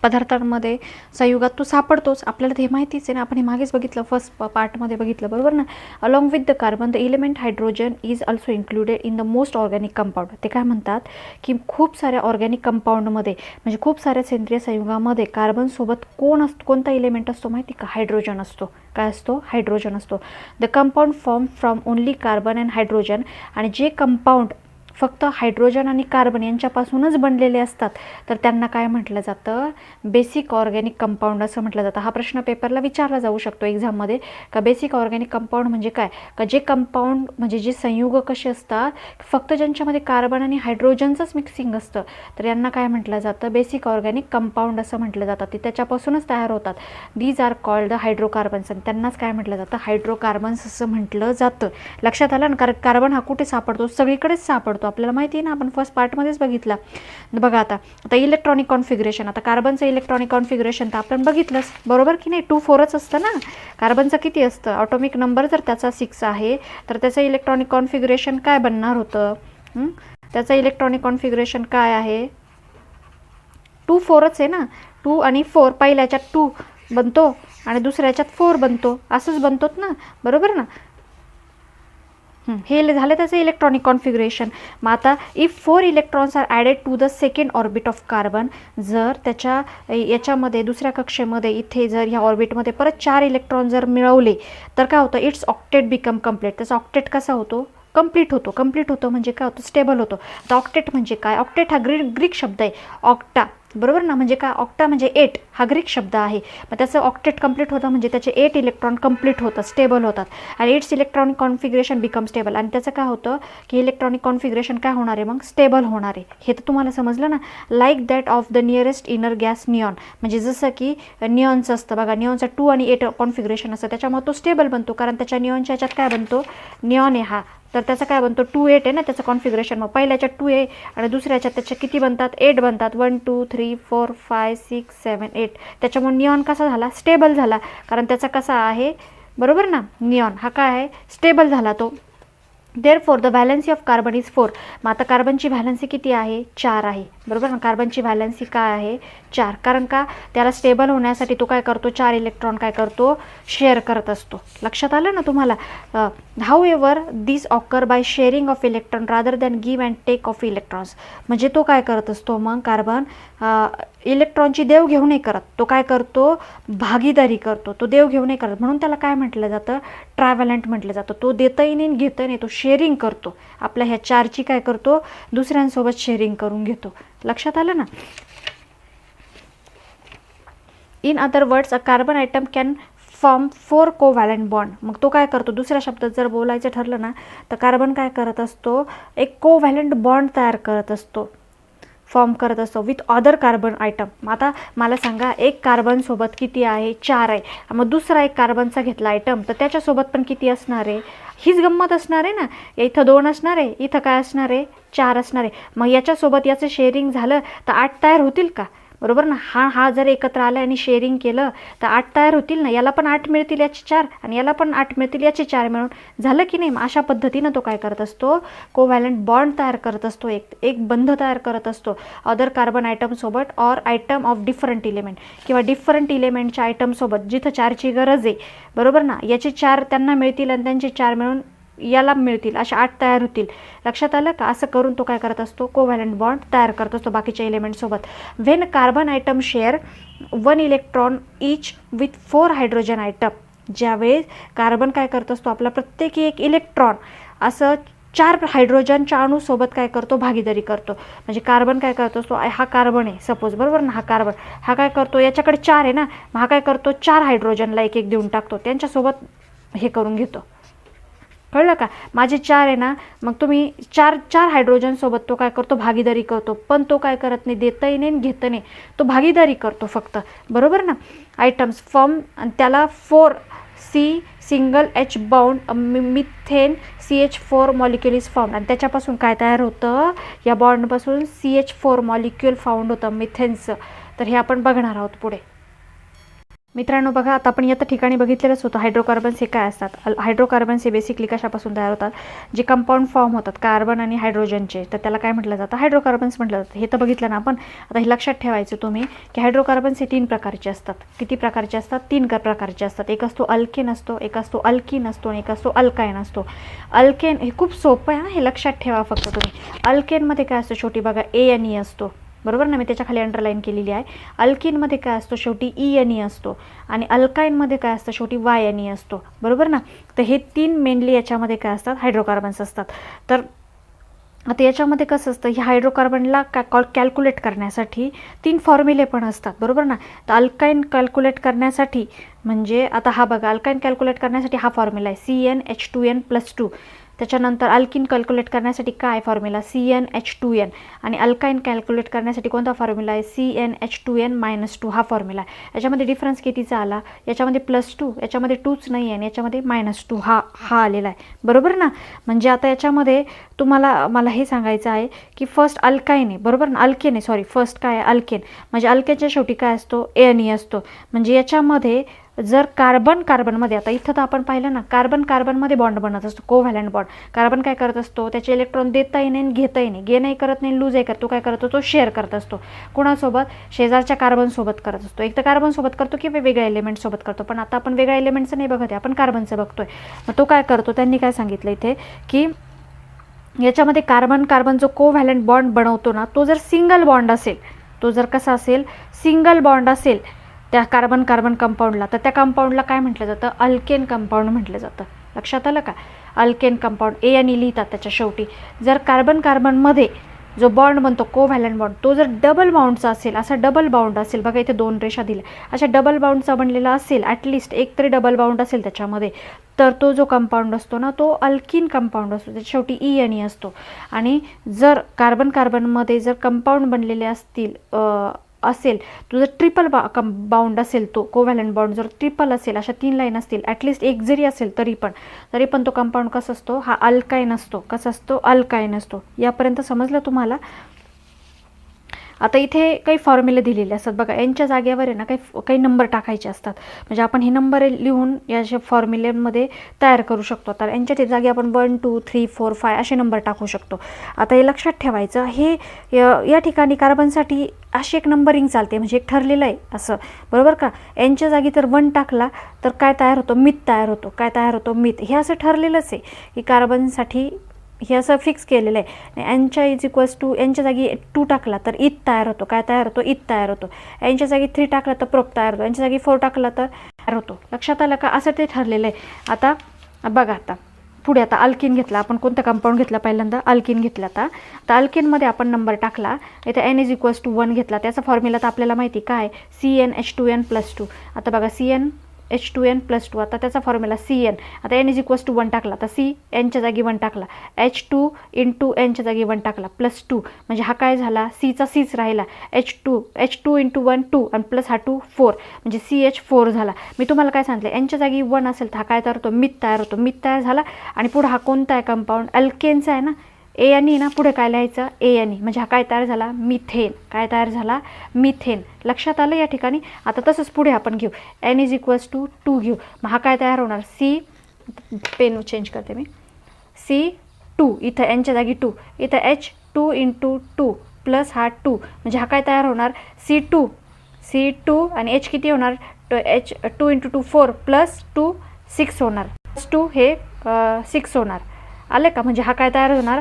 पदार्थांमध्ये संयुगात तो सापडतोच. आपल्याला हे माहितीच आहे ना, आपण हे मागेच बघितलं, फर्स्ट पार्टमध्ये बघितलं, बरोबर ना. Along with the carbon the element hydrogen is also included in the most organic compound. ते काय म्हणतात की खूप साऱ्या ऑर्गॅनिक कंपाऊंडमध्ये, म्हणजे खूप साऱ्या सेंद्रिय संयुगामध्ये कार्बन सोबत कोणता एलिमेंट असतो माहिती का, हायड्रोजन असतो. काय असतो, हायड्रोजन असतो. The compound form from only carbon and hydrogen, आणि जे कंपाऊंड फक्त हायड्रोजन आणि कार्बन यांच्यापासूनच बनलेले असतात तर त्यांना काय म्हटलं जातं, बेसिक ऑर्गॅनिक कंपाऊंड असं म्हटलं जातं. हा प्रश्न पेपरला विचारला जाऊ शकतो एक्झाममध्ये, का बेसिक ऑर्गॅनिक कंपाऊंड म्हणजे काय, का जे कंपाऊंड म्हणजे जे संयुग कसे असतात फक्त ज्यांच्यामध्ये कार्बन आणि हायड्रोजनचंच मिक्सिंग असतं, तर यांना काय म्हटलं जातं, बेसिक ऑर्गॅनिक कंपाऊंड असं म्हटलं जातं. ते त्याच्यापासूनच तयार होतात. These are called the hydrocarbons, आणि त्यांनाच काय म्हटलं जातं, हायड्रोकार्बन्स असं म्हटलं जातं. लक्षात आलं ना. कारण कार्बन हा कुठे सापडतो, सगळीकडेच सापडतो, आपल्याला माहिती आहे ना, आपण फर्स्ट पार्टमध्येच बघितला. बघा आता इलेक्ट्रॉनिक कॉन्फिगरेशन, आता कार्बनचं इलेक्ट्रॉनिक कॉन्फिगरेशन तर आपण बघितलंच, बरोबर की नाही. 2 4च असतं ना. कार्बनचं किती असतं, ऑटोमिक नंबर जर त्याचा 6 आहे तर त्याचं इलेक्ट्रॉनिक कॉन्फिगरेशन काय बनणार होतं, त्याचं इलेक्ट्रॉनिक कॉन्फिगरेशन काय आहे, 2 4च आहे ना. 2 आणि 4, पहिल्याच्यात 2 बनतो आणि दुसऱ्याच्यात 4 बनतो, असंच बनतोत ना, बरोबर ना. हे झालं त्याचं इलेक्ट्रॉनिक कॉन्फिगरेशन. मग आता if 4 electrons are added to the second orbit of carbon, जर त्याच्या याच्यामध्ये दुसऱ्या कक्षेमध्ये इथे जर ह्या ऑर्बिटमध्ये परत 4 इलेक्ट्रॉन जर मिळवले तर काय होतं, इट्स ऑक्टेट बिकम कम्प्लीट. त्याचा ऑक्टेट कसा होतो, कंप्लीट होतो म्हणजे काय होतं, स्टेबल होतो. तर ऑक्टेट म्हणजे काय, ऑक्टेट हा ग्रीक शब्द आहे, ऑक्टा, बरोबर ना. म्हणजे काय, ऑक्टा म्हणजे 8 हा ग्रीक शब्द आहे. मग त्याचं ऑक्टेट कंप्लीट होतं म्हणजे त्याचे 8 इलेक्ट्रॉन कंप्लीट होतात, स्टेबल होतात, आणि it's electronic configuration become stable. आणि त्याचं काय होतं की इलेक्ट्रॉनिक कॉन्फिगरेशन काय होणार आहे, मग स्टेबल होणार आहे. हे तर तुम्हाला समजलं ना. Like that of the nearest inner gas neon, म्हणजे जसं की निऑनचं असतं बघा, निऑनचा 2 आणि 8 कॉन्फिगरेशन असतं, त्याच्यामुळे तो स्टेबल बनतो, कारण त्याच्या निऑनच्या ह्याच्यात काय बनतो, निऑन आहे हा तर त्याचा काय बनतो 2 8 आहे ना त्याचं कॉन्फिगरेशन. मग पहिल्याच्या 2 आहे आणि दुसऱ्याच्या त्याच्या किती बनतात 8 बनतात. 1 2 3 4 5 6 7 8. त्याच्यामुळे निऑन कसा झाला स्टेबल झाला, कारण त्याचा कसा आहे बरोबर ना निऑन हा काय आहे स्टेबल झाला तो. Therefore the valency of carbon is 4. मग आता कार्बनची व्हॅलन्सी किती आहे 4 आहे बरोबर ना. कार्बनची व्हॅलन्सी काय आहे 4, कारण का त्याला स्टेबल होण्यासाठी तो काय करतो 4 इलेक्ट्रॉन काय करतो शेअर करत असतो. लक्षात आलं ना तुम्हाला. However this occur by sharing of electron rather than give and take of electrons. म्हणजे तो काय करत असतो मग कार्बन इलेक्ट्रॉनची देवघेव नाही करत, तो काय करतो भागीदारी करतो, तो देवघेव नाही करत. म्हणून त्याला काय म्हटलं जातं ट्रॅव्हलंट म्हटलं जातं. तो देतही नाही घेतही नाही, तो शेअरिंग करतो. आपल्या ह्या 4ची काय करतो दुसऱ्यांसोबत शेअरिंग करून घेतो. लक्षात आलं ना. In other words a carbon item can form 4 covalent bond. मग तो काय करतो दुसऱ्या शब्दात जर बोलायचं ठरलं ना तर कार्बन काय करत असतो एक कोव्हॅलंट बॉन्ड तयार करत असतो, फॉर्म करत असतो विथ अदर कार्बन आयटम. आता मला सांगा एक कार्बनसोबत किती आहे 4 आहे, मग दुसरा एक कार्बनचा घेतला आयटम तर त्याच्यासोबत पण किती असणार आहे, हीच गंमत असणार आहे ना. इथं 2 असणार आहे, इथं काय असणार आहे 4 असणार आहे. मग याच्यासोबत याचं शेअरिंग झालं तर 8 तयार होतील का बरोबर ना. हा जर एकत्र आला आणि शेअरिंग केलं तर 8 तयार होतील ना. याला पण 8 मिळतील याचे 4 आणि याला पण 8 मिळतील याचे 4 मिळून झालं की नाही. मग अशा पद्धतीनं तो काय करत असतो कोव्हॅलंट बॉन्ड तयार करत असतो, एक बंध तयार करत असतो अदर कार्बन आयटमसोबत or atom of different element किंवा डिफरंट इलेमेंटच्या आयटमसोबत जिथं 4ची गरज आहे बरोबर ना. याचे 4 त्यांना मिळतील आणि त्यांचे 4 मिळून याला मिळतील, अशा 8 तयार होतील. लक्षात आलं का. असं करून तो काय करत असतो कोव्हॅलंट बॉन्ड तयार करत असतो बाकीच्या एलिमेंटसोबत. When carbon atom share 1 electron each with 4 hydrogen atom. ज्यावेळेस कार्बन काय करत असतो आपला प्रत्येकी एक इलेक्ट्रॉन असं 4 हायड्रोजनच्या अणूसोबत काय करतो भागीदारी करतो. म्हणजे कार्बन काय करत असतो हा कार्बन आहे सपोज बरोबर ना. हा काय करतो याच्याकडे 4 आहे ना, मग हा काय करतो 4 हायड्रोजनला एक एक देऊन टाकतो, त्यांच्यासोबत हे करून घेतो. कळलं का. माझे 4 आहे ना, मग तुम्ही 4 हायड्रोजनसोबत तो काय करतो भागीदारी करतो, पण तो काय करत नाही देतही नाही घेत नाही, तो भागीदारी करतो फक्त बरोबर ना. आयटम्स फॉर्म आणि त्याला 4 C single H bound methane CH4 molecule is found. आणि त्याच्यापासून काय तयार होतं या बॉन्डपासून CH4 मॉलिक्युल फाउंड होतं मिथेनचं. तर हे आपण बघणार आहोत पुढे. मित्रांनो बघा आता आपण या ठिकाणी बघितलेलंच होतं हायड्रोकार्बन्स हे काय असतात. हायड्रोकार्बन्स हे बेसिकली कशापासून तयार होतात जे कंपाऊंड फॉर्म होतात कार्बन आणि हायड्रोजनचे, तर त्याला काय म्हटलं जातं हायड्रोकार्बन्स म्हटलं जातं. हे तर बघितलं ना आपण. आता हे लक्षात ठेवायचं तुम्ही की हायड्रोकार्बन्स हे 3 प्रकारचे असतात. किती प्रकारचे असतात 3 प्रकारचे असतात. एक असतो अल्केन असतो, एक असतो अल्कीन असतो आणि एक असतो अल्काइन असतो. अल्केन हे खूप सोपं आहे हे लक्षात ठेवा फक्त तुम्ही. अल्केनमध्ये काय असतं शेवटी बघा ANE असतो बरोबर ना, मी त्याच्या खाली अंडरलाईन केलेली आहे. अल्किनमध्ये काय असतो शेवटी ENE असतो आणि अल्काईनमध्ये काय असतं शेवटी YNE असतो बरोबर ना. तर हे 3 मेनली याच्यामध्ये काय असतात हायड्रोकार्बन्स असतात. तर आता याच्यामध्ये कसं असतं ह्या हायड्रोकार्बनला कॅल्क्युलेट करण्यासाठी 3 फॉर्म्युले पण असतात बरोबर ना. तर अल्काईन कॅल्क्युलेट करण्यासाठी म्हणजे आता हा बघा अल्काईन कॅल्क्युलेट करण्यासाठी हा फॉर्म्युला आहे CnH2n+2. त्याच्यानंतर अल्किन कॅल्क्युलेट करण्यासाठी काय फॉर्म्युला CnH2n आणि अल्काइन कॅल्क्युलेट करण्यासाठी कोणता फॉर्म्युला आहे CnH2n-2 हा फॉर्म्युला आहे. याच्यामध्ये डिफरन्स कितीचा आला याच्यामध्ये +2, याच्यामध्ये 2च नाही आहे आणि याच्यामध्ये -2 हा आलेला आहे बरोबर ना. म्हणजे आता याच्यामध्ये मला हे सांगायचं आहे की फर्स्ट अल्काइन आहे बरोबर ना, अल्केन आहे सॉरी फर्स्ट काय आहे अल्केन. म्हणजे अल्केनच्या शेवटी काय असतो ANE असतो. म्हणजे याच्यामध्ये जर कार्बनमध्ये आता इथं तर आपण पाहिलं ना कार्बनमध्ये बॉन्ड बनत असतो कोव्हॅलंट बॉन्ड. कार्बन काय करत असतो त्याचे इलेक्ट्रॉन देताही नाही घेताही नाही, गेनही करत नाही लूजही करत. तो काय करतो तो शेअर करत असतो कोणासोबत शेजारच्या कार्बनसोबत करत असतो. एक तर कार्बनसोबत करतो किंवा वेगळ्या एलिमेंटसोबत करतो, पण आता आपण वेगळ्या एलिमेंटचं नाही बघत आहे आपण कार्बनचं बघतोय. मग तो काय करतो त्यांनी काय सांगितलं इथे की याच्यामध्ये कार्बन जो कोव्हॅलंट बॉन्ड बनवतो ना तो जर सिंगल बॉन्ड असेल, तो जर कसा असेल सिंगल बॉन्ड असेल त्या कार्बन कंपाऊंडला, तर त्या कंपाऊंडला काय म्हटलं जातं अल्केन कंपाऊंड म्हटलं जातं. लक्षात आलं का. अल्केन कंपाऊंड ANE लिहितात त्याच्या शेवटी. जर कार्बनमध्ये जो बॉन्ड बनतो कोव्हॅलंट बॉन्ड तो जर डबल बाउंडचा असेल, असा डबल बाउंड असेल बघा इथे 2 रेषा दिल्या, अशा डबल बाउंडचा बनलेला असेल ॲटलिस्ट एक तरी डबल बाउंड असेल त्याच्यामध्ये, तर तो जो कंपाऊंड असतो ना तो अल्किन कंपाऊंड असतो, त्याच्या शेवटी ENE असतो. आणि जर कार्बनमध्ये जर कंपाऊंड बनलेले असतील असेल, तुझं ट्रिपल बाउंड असेल, तो कोव्हॅलंट बॉन्ड जर ट्रिपल असेल, अशा 3 लाईन असतील, ॲटलिस्ट एक जरी असेल तरी पण तो कंपाऊंड कसा असतो, हा अल्काईन असतो. कसा असतो, अल्काईन असतो. यापर्यंत समजलं तुम्हाला. आता इथे काही फॉर्म्युले दिलेले असतात बघा, यांच्या जागेवर आहे ना काही नंबर टाकायचे असतात. म्हणजे आपण हे नंबर लिहून या फॉर्म्युलेमध्ये तयार करू शकतो. तर यांच्या जागी आपण 1 2 3 4 5 असे नंबर टाकू शकतो. आता हे लक्षात ठेवायचं, हे या ठिकाणी कार्बनसाठी अशी एक नंबरिंग चालते, म्हणजे एक ठरलेलं आहे असं, बरोबर का. यांच्या जागी तर 1 टाकला तर काय तयार होतो, मिथ तयार होतो. काय तयार होतो, मिथ. हे असं ठरलेलंच आहे की कार्बनसाठी हे असं फिक्स केलेलं आहे. यांच्या यांच्या जागी 2 टाकला तर इथ तयार होतो. काय तयार होतो, इथ तयार होतो. यांच्या जागी 3 टाकला तर प्रोप तयार होतो. यांच्या जागी 4 टाकला तर तयार होतो. लक्षात आलं का, असं ते ठरलेलं आहे. आता बघा, आता पुढे आता अल्किन घेतला आपण. कोणतं कंपाऊंड घेतला, पहिल्यांदा अल्किन घेतला. आता अल्किनमध्ये आपण नंबर टाकला, इथे n=1 घेतला. त्याचा फॉर्म्युला तर आपल्याला माहिती काय, CnH2n+2. आता बघा CnH2n+2, आता त्याचा फॉर्म्युला Cn. आता n=1 टाकला, तर C nच्या जागी 1 टाकला, H2 × nच्या जागी 1 टाकला +2, म्हणजे हा काय झाला, Cचा Cच राहिला. H2 × 1 2 आणि प्लस हा 2 4, म्हणजे CH4 झाला. मी तुम्हाला काय सांगितलं, nच्या जागी 1 असेल तर हा काय तयार होतो, मिथ तयार होतो. मिथ तयार झाला. आणि पुढे हा कोणता आहे कंपाऊंड, अल्केनचा आहे ना, ANE ना, पुढे काय लिहायचं, ANE, म्हणजे हा काय तयार झाला, मिथेन. काय तयार झाला, मिथेन. लक्षात आलं या ठिकाणी. आता तसंच पुढे आपण घेऊ, n=2 घेऊ. मग हा काय तयार होणार, पेन चेंज करते मी, C2, इथं यांच्या जागी 2, इथं H2 × 2 प्लस हा 2, म्हणजे हा काय तयार होणार, C2 आणि H किती होणार, H2 × 2 4 प्लस 2 6 होणार. 2 हे 6 होणार. आले का, म्हणजे हा काय तयार होणार.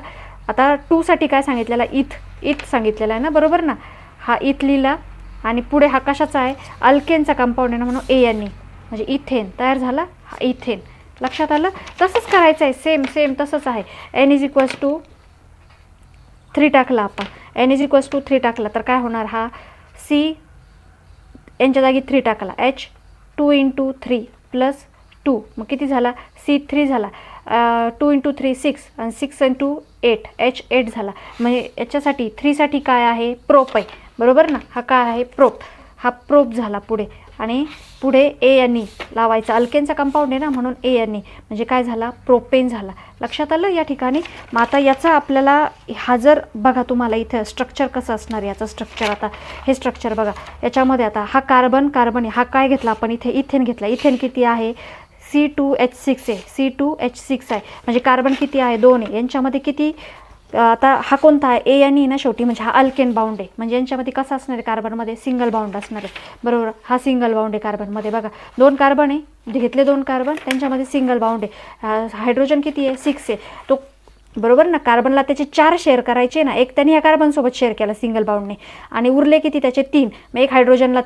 आता 2 साठी काय सांगितलेला, इथ सांगितलेला आहे ना, बरोबर ना. हा इथ लिहिला आणि पुढे हा कशाचा आहे, अल्केनचा कंपाऊंड आहे ना, म्हणून ANE, म्हणजे इथेन तयार झाला, हा इथेन. लक्षात आलं. तसंच करायचं आहे, सेम तसंच आहे. n=3 टाकला आपण, n=3 टाकला तर काय होणार, हा C यांच्या जागी 3 टाकला, H2 × 3 प्लस 2, मग किती झाला, C3 झाला. 2 × 3 6 आणि 6 × 8 H8 झाला. म्हणजे याच्यासाठी 3 साठी काय आहे, प्रोप आहे, बरोबर ना. हा काय आहे, प्रोप. हा प्रोप झाला पुढे. आणि पुढे ANE लावायचा, अल्केनचा कंपाऊंड आहे ना, म्हणून ANE, म्हणजे काय झाला, प्रोपेन झाला. लक्षात आलं या ठिकाणी. मग आता याचा आपल्याला हा जर बघा, तुम्हाला इथं स्ट्रक्चर कसं असणार याचं स्ट्रक्चर. आता हे स्ट्रक्चर बघा, याच्यामध्ये आता हा कार्बन आहे, हा काय घेतला आपण, इथे इथेन घेतला. इथेन किती आहे, C2H6 आहे, C2H6 आहे, म्हणजे कार्बन किती आहे, 2 आहे. यांच्यामध्ये किती, आता हा कोणता आहे, ANE ना शेवटी, म्हणजे हा अल्केन बाउंड आहे. म्हणजे यांच्यामध्ये कसं असणार आहे, कार्बनमध्ये सिंगल बाउंड असणार आहे, बरोबर. हा सिंगल बाउंड आहे कार्बनमध्ये. बघा 2 कार्बन आहे, म्हणजे घेतले 2 कार्बन, त्यांच्यामध्ये सिंगल बाउंड आहे. हायड्रोजन किती आहे, 6 आहे. तो बरोबर ना, कार्बनला त्याचे 4 शेअर करायचे ना, एक त्यांनी ह्या कार्बनसोबत शेअर केला सिंगल बाउंडने, आणि उरले किती त्याचे 3. मग एक हायड्रोजनला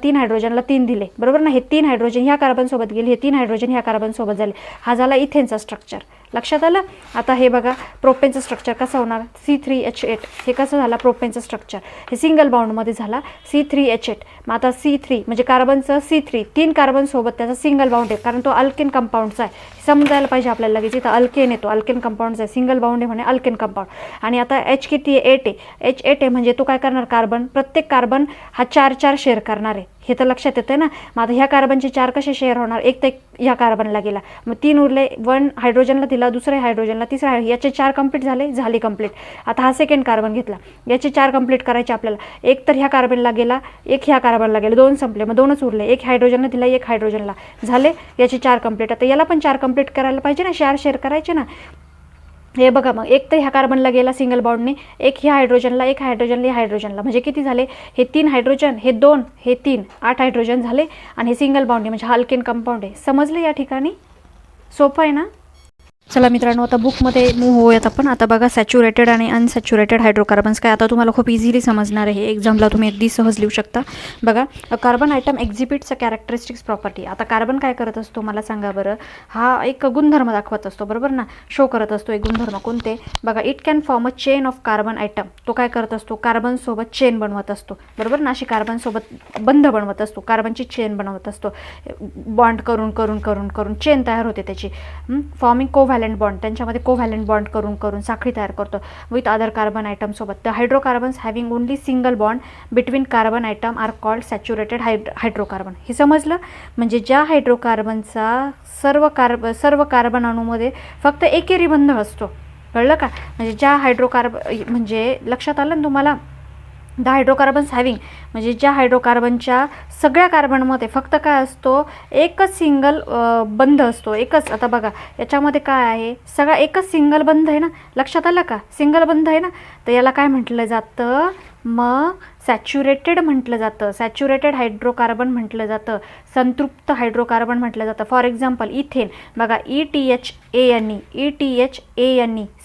3 दिले, बरोबर ना. हे 3 हायड्रोजन ह्या कार्बनसोबत गेले, हे 3 हायड्रोजन ह्या कार्बनसोबत झाले. हा झाला इथेनचा स्ट्रक्चर. लक्षात आलं. आता हे बघा, प्रोपेनचं स्ट्रक्चर कसं होणार, C3H8. हे कसं झाला प्रोपेनचं स्ट्रक्चर, हे सिंगल बाउंडमध्ये झाला, C3H8. मग आता C3 म्हणजे कार्बनचं C3, 3 कार्बनसोबत त्याचा सिंगल बाउंड आहे, कारण तो अल्केन कंपाऊंडचा आहे. समजायला पाहिजे आपल्याला लगेच, इथं अल्केन येतो, अल्केन कंपाऊंडचा आहे, सिंगल बाउंड आहे म्हणे अल्केन कंपाऊंड. आणि आता H किती आहे, 8 आहे. H8 आहे, म्हणजे तो काय करणार, कार्बन, प्रत्येक कार्बन हा 4 शेअर करणार आहे. हे तर लक्षात येतं ना. मग आता ह्या कार्बनचे 4 कसे शेअर होणार, एक तर ह्या कार्बनला गेला, मग 3 उरले, 1 हायड्रोजनला दिला, दुसऱ्या हायड्रोजनला, तिसऱ्या, याचे 4 कंप्लीट झाले कंप्लीट. आता हा सेकंड कार्बन घेतला, याचे 4 कंप्लीट करायचे आपल्याला. एक तर ह्या कार्बनला गेला, एक ह्या कार्बनला गेला, 2 संपले, मग 2च उरले. एक हायड्रोजनला दिला, एक हायड्रोजनला, झाले याचे 4 कंप्लीट. आता याला पण 4 कंप्लीट करायला पाहिजे ना, 4 शेअर करायचे ना. हे बघा, मग एक तर ह्या कार्बनला गेला सिंगल बाउंडने, एक ह्या हायड्रोजनला, एक हायड्रोजनला, म्हणजे किती झाले, हे 3 हायड्रोजन, हे 2, हे 3, 8 हायड्रोजन झाले. आणि हे सिंगल बाउंड म्हणजे हा अल्केन कंपाऊंड आहे. समजले या ठिकाणी, सोपं आहे ना. चला मित्रांनो, आता बुकमध्ये मूव्ह होऊयात आपण. आता बघा, सॅच्युरेटेड आणि अनसॅच्युरेटेड हायड्रोकार्बन्स काय, आता तुम्हाला खूप इझिली समजणार आहे. एक्झामला तुम्ही अगदी सहज लिहू शकता. बघा, कार्बन आयटम एक्झिबिट्स अ कॅरेक्टरिस्टिक्स प्रॉपर्टी. आता कार्बन काय करत असतो, मला सांगा बरं. हा एक गुणधर्म दाखवत असतो, बरोबर ना, शो करत असतो एक गुणधर्म. कोणते, बघा, it can form a chain of carbon item. तो काय करत असतो, कार्बनसोबत चेन बनवत असतो, बरोबर ना. अशी कार्बनसोबत बंध बनवत असतो, कार्बनची चेन बनवत असतो. बॉन्ड करून करून करून करून चेन तयार होते त्याची, फॉर्मिंग कोव्हॅलंट कोव्हॅलंट बॉन्ड, त्यांच्यामध्ये कोव्हॅलंट बॉन्ड करून करून साखळी तयार करतो विथ अदर कार्बन आयटम सोबत. The hydrocarbons having only single bond between carbon atom are called saturated hydrocarbon. हे समजलं? म्हणजे ज्या हायड्रोकार्बनचा सर्व कार्बन अणूमध्ये फक्त एकेरी बंध असतो. कळलं का? म्हणजे ज्या म्हणजे लक्षात आलं ना तुम्हाला? द हायड्रोकार्बन्स हॅव्हिंग म्हणजे ज्या हायड्रोकार्बनच्या सगळ्या कार्बनमध्ये फक्त काय असतो, एकच सिंगल बंध असतो, एकच. आता बघा याच्यामध्ये काय आहे, सगळा एकच सिंगल बंध आहे ना, लक्षात आलं का? सिंगल बंध आहे ना, तर याला काय म्हटलं जातं, मग सॅच्युरेटेड म्हटलं जातं, सॅच्युरेटेड हायड्रोकार्बन म्हटलं जातं, संतृप्त हायड्रोकार्बन म्हटलं जातं. फॉर एक्झाम्पल इथेन बघा, ETHANE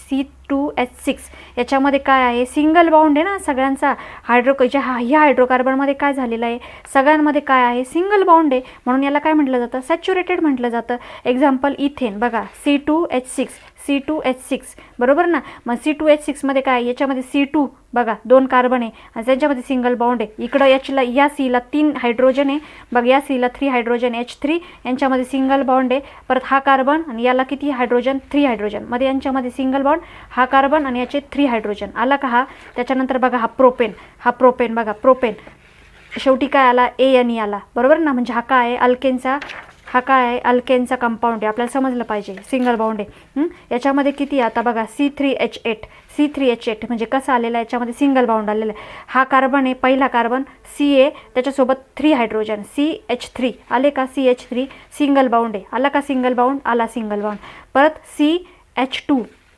C2H6 याच्यामध्ये काय आहे, सिंगल बाउंड आहे ना सगळ्यांचा. ह्या हायड्रोकार्बनमध्ये काय झालेलं आहे, सगळ्यांमध्ये काय आहे, सिंगल बाउंड आहे, म्हणून याला काय म्हटलं जातं, सॅच्युरेटेड म्हटलं जातं. एक्झाम्पल इथेन बघा, C2H6 बरोबर ना. मग C2H6 मध्ये काय, याच्यामध्ये C2 बघा 2 कार्बन आहे आणि त्यांच्यामध्ये सिंगल बाउंड आहे. इकडं या Cला 3 हायड्रोजन आहे बघा, या Cला 3 हायड्रोजन H3, यांच्यामध्ये सिंगल बाउंड आहे. परत हा कार्बन आणि याला किती हायड्रोजन, 3 हायड्रोजन, मध्ये यांच्यामध्ये सिंगल बाउंड, हा कार्बन आणि याचे 3 हायड्रोजन. आला का हा? त्याच्यानंतर बघा हा प्रोपेन बघा, प्रोपेन शेवटी काय आला, ANE आला बरोबर ना. म्हणजे हा काय आहे, अल्केनचा कंपाऊंड आहे. आपल्याला समजलं पाहिजे, सिंगल बाउंड आहे. याच्यामध्ये किती आता बघा, C3H8 म्हणजे कसं आलेलं आहे, याच्यामध्ये सिंगल बाउंड आलेलं आहे. हा कार्बन आहे, पहिला कार्बन CA, त्याच्यासोबत 3 हायड्रोजन CH3 आले का, CH3 सिंगल बाउंड आहे. आला का सिंगल बाउंड, आला सिंगल बाउंड. परत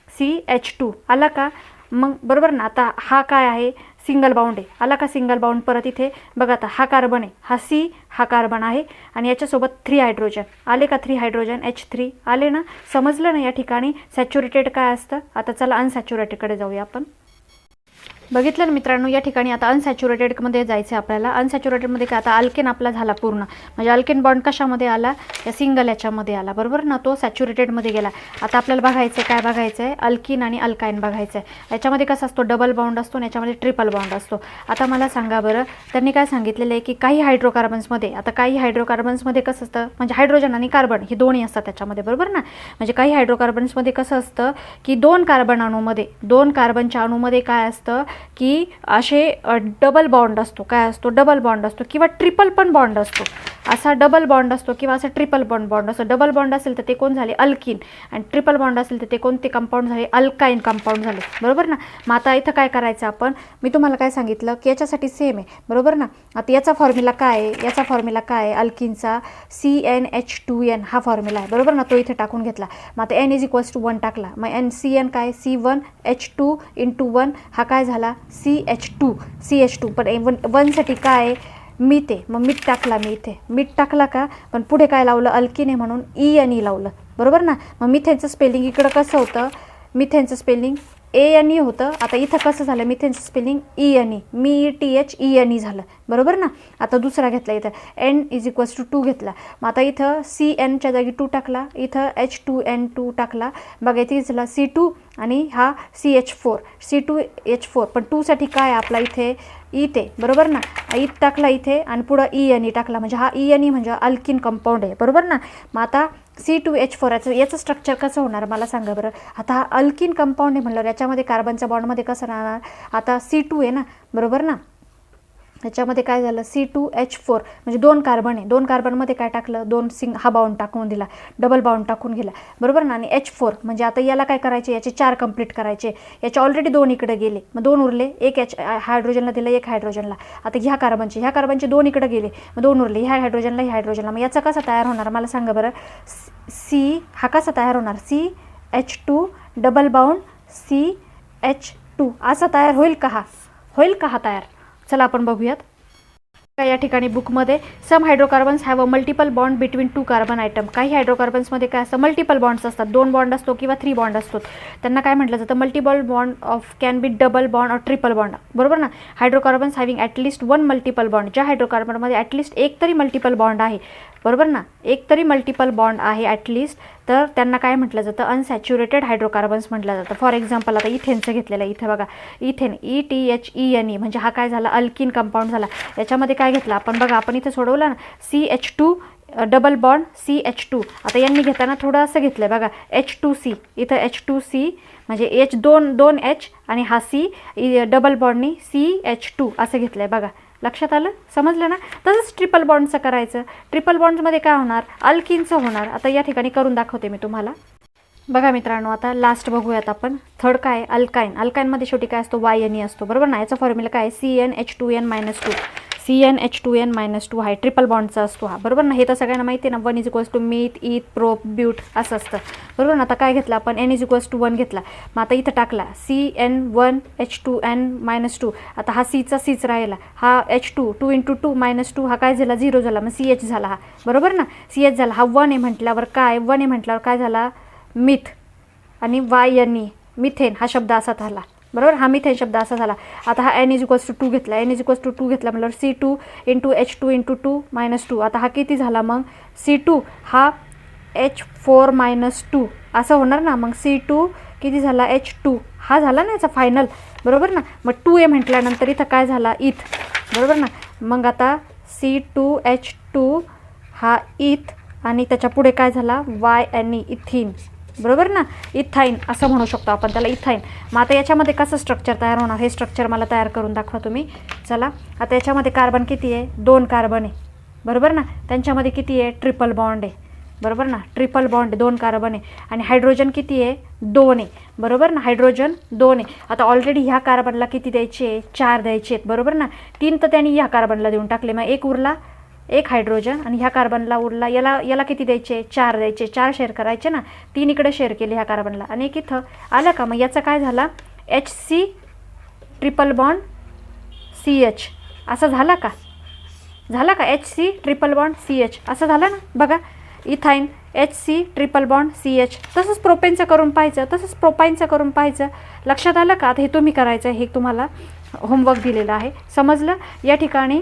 CH2 आला का, मग बरोबर ना. आता हा काय आहे, सिंगल बाउंड आहे. आला का सिंगल बाउंड. परत इथे बघा, आता हा कार्बन आहे, हा कार्बन आहे आणि याच्यासोबत 3 हायड्रोजन आले का, 3 हायड्रोजन H3 आले ना. समजलं ना या ठिकाणी सॅच्युरेटेड काय असतं. आता चला अनसॅच्युरेटेडकडे जाऊया आपण. बघितलं ना मित्रांनो, या ठिकाणी आता अनसॅच्युरेटेडमध्ये जायचं आहे आपल्याला. अनसॅच्युरेटेडमध्ये काय, आता अल्केन आपला झाला पूर्ण, म्हणजे अल्केन बॉन्ड कशामध्ये आला, या सिंगल याच्यामध्ये आला बरोबर ना, तो सॅच्युरेटेडमध्ये गेला. आता आपल्याला बघायचं आहे, काय बघायचं आहे, अल्किन आणि अल्काईन बघायचं आहे. याच्यामध्ये कसं असतो, डबल बॉन्ड असतो आणि याच्यामध्ये ट्रिपल बॉन्ड असतो. आता मला सांगा बरं, त्यांनी काय सांगितलेलं आहे की काही हायड्रोकार्बन्समध्ये कसं असतं, म्हणजे हायड्रोजन आणि कार्बन हे दोन्ही असतात त्याच्यामध्ये बरोबर ना. म्हणजे काही हायड्रोकार्बन्समध्ये कसं असतं की 2 कार्बनच्या अणूमध्ये काय असतं की असे डबल बॉन्ड असतो, काय असतो, डबल बॉन्ड असतो किंवा ट्रिपल पण बॉन्ड असतो. असा डबल बॉन्ड असतो किंवा असा ट्रिपल बॉन्ड असतो. डबल बॉन्ड असेल तर ते कोण झाले, अल्किन, आणि ट्रिपल बॉन्ड असेल तर ते कोणते कंपाऊंड झाले, अल्काईन कंपाऊंड झाले बरोबर ना. मग आता इथं काय करायचं आपण, मी तुम्हाला काय सांगितलं की याच्यासाठी सेम आहे बरोबर ना. आता याचा फॉर्म्युला काय आहे, अल्किनचा CnH2n हा फॉर्म्युला आहे बरोबर ना, तो इथे टाकून घेतला. मग आता n = 1 टाकला, मग CN काय, C1H2 × 1 हा काय झाला, CH2. पण 1 साठी काय आहे, मीठ आहे, मग मीठ टाकला, मी इथे मीठ टाकला का, पण पुढे काय लावलं, अल्किन आहे म्हणून ENE लावलं बरोबर ना. मग मिथेनचं स्पेलिंग इकडं कसं होतं, मिथेनचं स्पेलिंग ANE होतं. आता इथं कसं झालं, मिथेनचं स्पेलिंग ENE, METHENE झालं बरोबर ना. आता दुसरा घेतला, इथं n = 2 घेतला. मग आता इथं CNच्या जागी 2 टाकला, इथं H2N2 टाकला. बघा इथे झाला C2 आणि हा C2H4. पण 2 साठी काय आपला इथे इथे बरोबर ना, टाकला इथे आणि पुढं ENE टाकला, म्हणजे हा ENE म्हणजे अल्किन कंपाऊंड आहे बरोबर ना. मग आता C2H4 याचं स्ट्रक्चर कसं होणार मला सांगा बरं. आता हा अल्किन कंपाऊंड आहे म्हणल्यावर याच्यामध्ये कार्बनच्या बॉन्डमध्ये कसं राहणार, आता C2 आहे ना बरोबर ना. याच्यामध्ये काय झालं, C2H4 म्हणजे 2 कार्बन आहे, 2 कार्बनमध्ये काय टाकलं, 2 हा बाउंड टाकून दिला, डबल बाउंड टाकून गेला बरोबर ना. आणि H4 म्हणजे आता याला काय करायचे, याचे 4 कंप्लीट करायचे. याचे ऑलरेडी 2 इकडे गेले, मग 2 उरले, एक हायड्रोजनला दिलं, एक हायड्रोजनला. आता ह्या कार्बनचे 2 इकडे गेले, मग 2 उरले, ह्या हायड्रोजनला. मग याचा कसा तयार होणार मला सांगा बरं, हा कसा तयार होणार, CH2 डबल बाउंड CH2 असा तयार होईल का, हा तयार. चला आपण बघूयात. या ठिकाणी बुकमध्ये some hydrocarbons have a multiple bond between 2 carbon atom. काही हायड्रोकार्बन्समध्ये काय असतं, मल्टिपल बॉन्ड्स असतात, 2 बॉन्ड असतो किंवा 3 बॉन्ड असतो. त्यांना काय म्हटलं जातं, multiple bond of can be double bond और ट्रिपल बॉन्ड बरोबर ना. Hydrocarbons having at least 1 multiple bond, ज्या हायड्रोकार्बनमध्ये ॲटलिस्ट एक तरी मल्टिपल बॉन्ड आहे बरोबर ना, एक तरी मल्टिपल बॉन्ड आहे ॲटलिस्ट, तर त्यांना काय म्हटलं जातं, अनसॅच्युरेटेड हायड्रोकार्बन्स म्हटलं जातं. फॉर एक्झाम्पल आता इथेनचं घेतलेलं आहे, इथे बघा इथेन ETHENE म्हणजे हा काय झाला, अल्किन कंपाऊंड झाला. याच्यामध्ये काय घेतलं आपण बघा, आपण इथे सोडवलं ना, CH2 डबल बॉन्ड CH2. आता यांनी घेताना थोडं असं घेतलं आहे बघा, H2C. इथं H2C म्हणजे दोन H आणि हा C डबल बॉन्डनी CH2 असं घेतलं आहे बघा. लक्षात आलं, समजलं ना. तसंच ट्रिपल बॉन्डचं करायचं. ट्रिपल बॉन्डमध्ये काय होणार, अल्किनचं होणार. आता या ठिकाणी करून दाखवते मी तुम्हाला. बघा मित्रांनो, आता लास्ट बघूयात आपण. थर्ड काय, अल्काइन. अल्काइनमध्ये शेवटी काय असतो, YNE असतो, बरोबर ना. याचा फॉर्म्युला काय, CnH2n-2. CnH2n-2 हा ट्रिपल बॉन्डचा असतो हा, बरोबर ना. हे तर सगळ्यांना माहिती आहे ना. 1 = मीथ, ईथ, प्रोप, ब्यूट असं असतं, बरोबर ना. आता काय घेतलं आपण, N = 1 घेतला. मग आता इथं टाकला CN1H2n-2. आता हा Cच राहिला, हा H2 2 × 2 - 2 हा काय झाला, 0 झाला. मग CH झाला हा, बरोबर ना. CH झाला. हा 1 आहे म्हटल्यावर काय, 1 आहे म्हटल्यावर काय झाला, मिथ. आणि YNE मिथेन हा शब्द असा झाला, बरोबर. हा मिथेन शब्द असा झाला. आता हा N = 2 घेतला. N = 2 घेतला म्हटल्यावर C2 × H2 × 2 - 2. आता हा किती झाला मग, C2 हा H4 - 2 असं होणार ना. मग C2 किती झाला, H2 हा झाला ना याचा फायनल, बरोबर ना. मग 2 आहे म्हटल्यानंतर इथं काय झाला, इथ, बरोबर ना. मग आता C2H2 हा इथ आणि त्याच्या पुढे काय झाला, YNE इथिन, बरोबर ना. इथाईन असं म्हणू शकतो आपण त्याला, इथाईन. मग आता याच्यामध्ये कसं स्ट्रक्चर तयार होणार, हे स्ट्रक्चर मला तयार करून दाखवा तुम्ही. चला, आता याच्यामध्ये कार्बन किती आहे, 2 कार्बन आहे, बरोबर ना. त्यांच्यामध्ये किती आहे, ट्रिपल बॉन्ड आहे, बरोबर ना. ट्रिपल बॉन्ड 2 कार्बन आहे. आणि हायड्रोजन किती आहे, 2 आहे, बरोबर ना. हायड्रोजन 2 आहे. आता ऑलरेडी ह्या कार्बनला किती द्यायचे आहे, 4 द्यायचे आहेत, बरोबर ना. 3 तर त्यांनी ह्या कार्बनला देऊन टाकले. मग 1 उरला, 1 हायड्रोजन. आणि ह्या कार्बनला उरला, याला किती द्यायचे, 4 द्यायचे. 4 शेअर करायचे ना. 3 इकडे शेअर केले ह्या कार्बनला आणि 1 इथं आलं का. मग याचा काय झाला, HC ट्रिपल बॉन्ड CH असं झाला का, झाला का, HC ट्रिपल बॉन्ड CH असं झालं ना. बघा, इथाईन HC ट्रिपल बॉन्ड CH. तसंच प्रोपेनचं करून पाहायचं, तसंच प्रोपाईनचं करून पाहायचं. लक्षात आलं का. आता हे तुम्ही करायचं, हे तुम्हाला होमवर्क दिलेलं आहे, समजलं. या ठिकाणी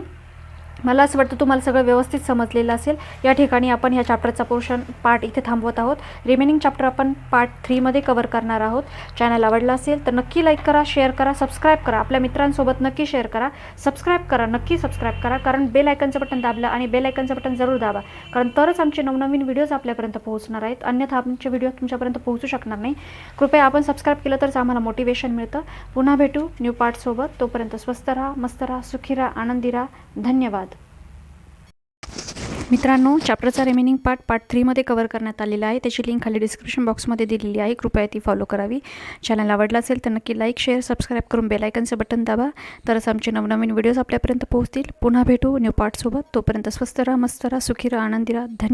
मला असं वाटतं तुम्हाला सगळं व्यवस्थित समजलेलं असेल. या ठिकाणी आपण ह्या चॅप्टरचा पार्ट इथे थांबवत आहोत. रिमेनिंग चॅप्टर आपण पार्ट 3मध्ये कवर करणार आहोत. चॅनल आवडला असेल तर नक्की लाईक करा, शेअर करा, सबस्क्राईब करा. आपल्या मित्रांसोबत नक्की शेअर करा, सबस्क्राईब करा, नक्की सबस्क्राईब करा. कारण बेल आयकनचं बटन दाबलं आणि बेल आयकनचं बटन जरूर दाबा, कारण तरच आमचे नवनवीन व्हिडिओज आपल्यापर्यंत पोहोचणार आहेत. अन्यथा आमचे व्हिडिओ तुमच्यापर्यंत पोहोचू शकणार नाही. कृपया आपण सबस्क्राईब केलं तरच आम्हाला मोटिवेशन मिळतं. पुन्हा भेटू न्यू पार्टसोबत. तोपर्यंत स्वस्त राहा, मस्त राहा, सुखी राहा, आनंदी राहा. धन्यवाद. मित्रांनो, चॅप्टरचा रिमेनिंग पार्ट 3मध्ये कवर करण्यात आलेला आहे. त्याची लिंक खाली डिस्क्रिप्शन बॉक्समध्ये दिलेली आहे, कृपया ती फॉलो करावी. चॅनल आवडला असेल तर नक्की लाईक, शेअर, सबस्क्राईब करून बेल आयकनचं बटन दाबा, तरच आमचे नवनवीन व्हिडिओज आपल्यापर्यंत पोहोचतील. पुन्हा भेटू न्यू पार्टसोबत. तोपर्यंत स्वस्त राहा, मस्त राहा, सुखी राहा, आनंदी राहा. धन्यवाद.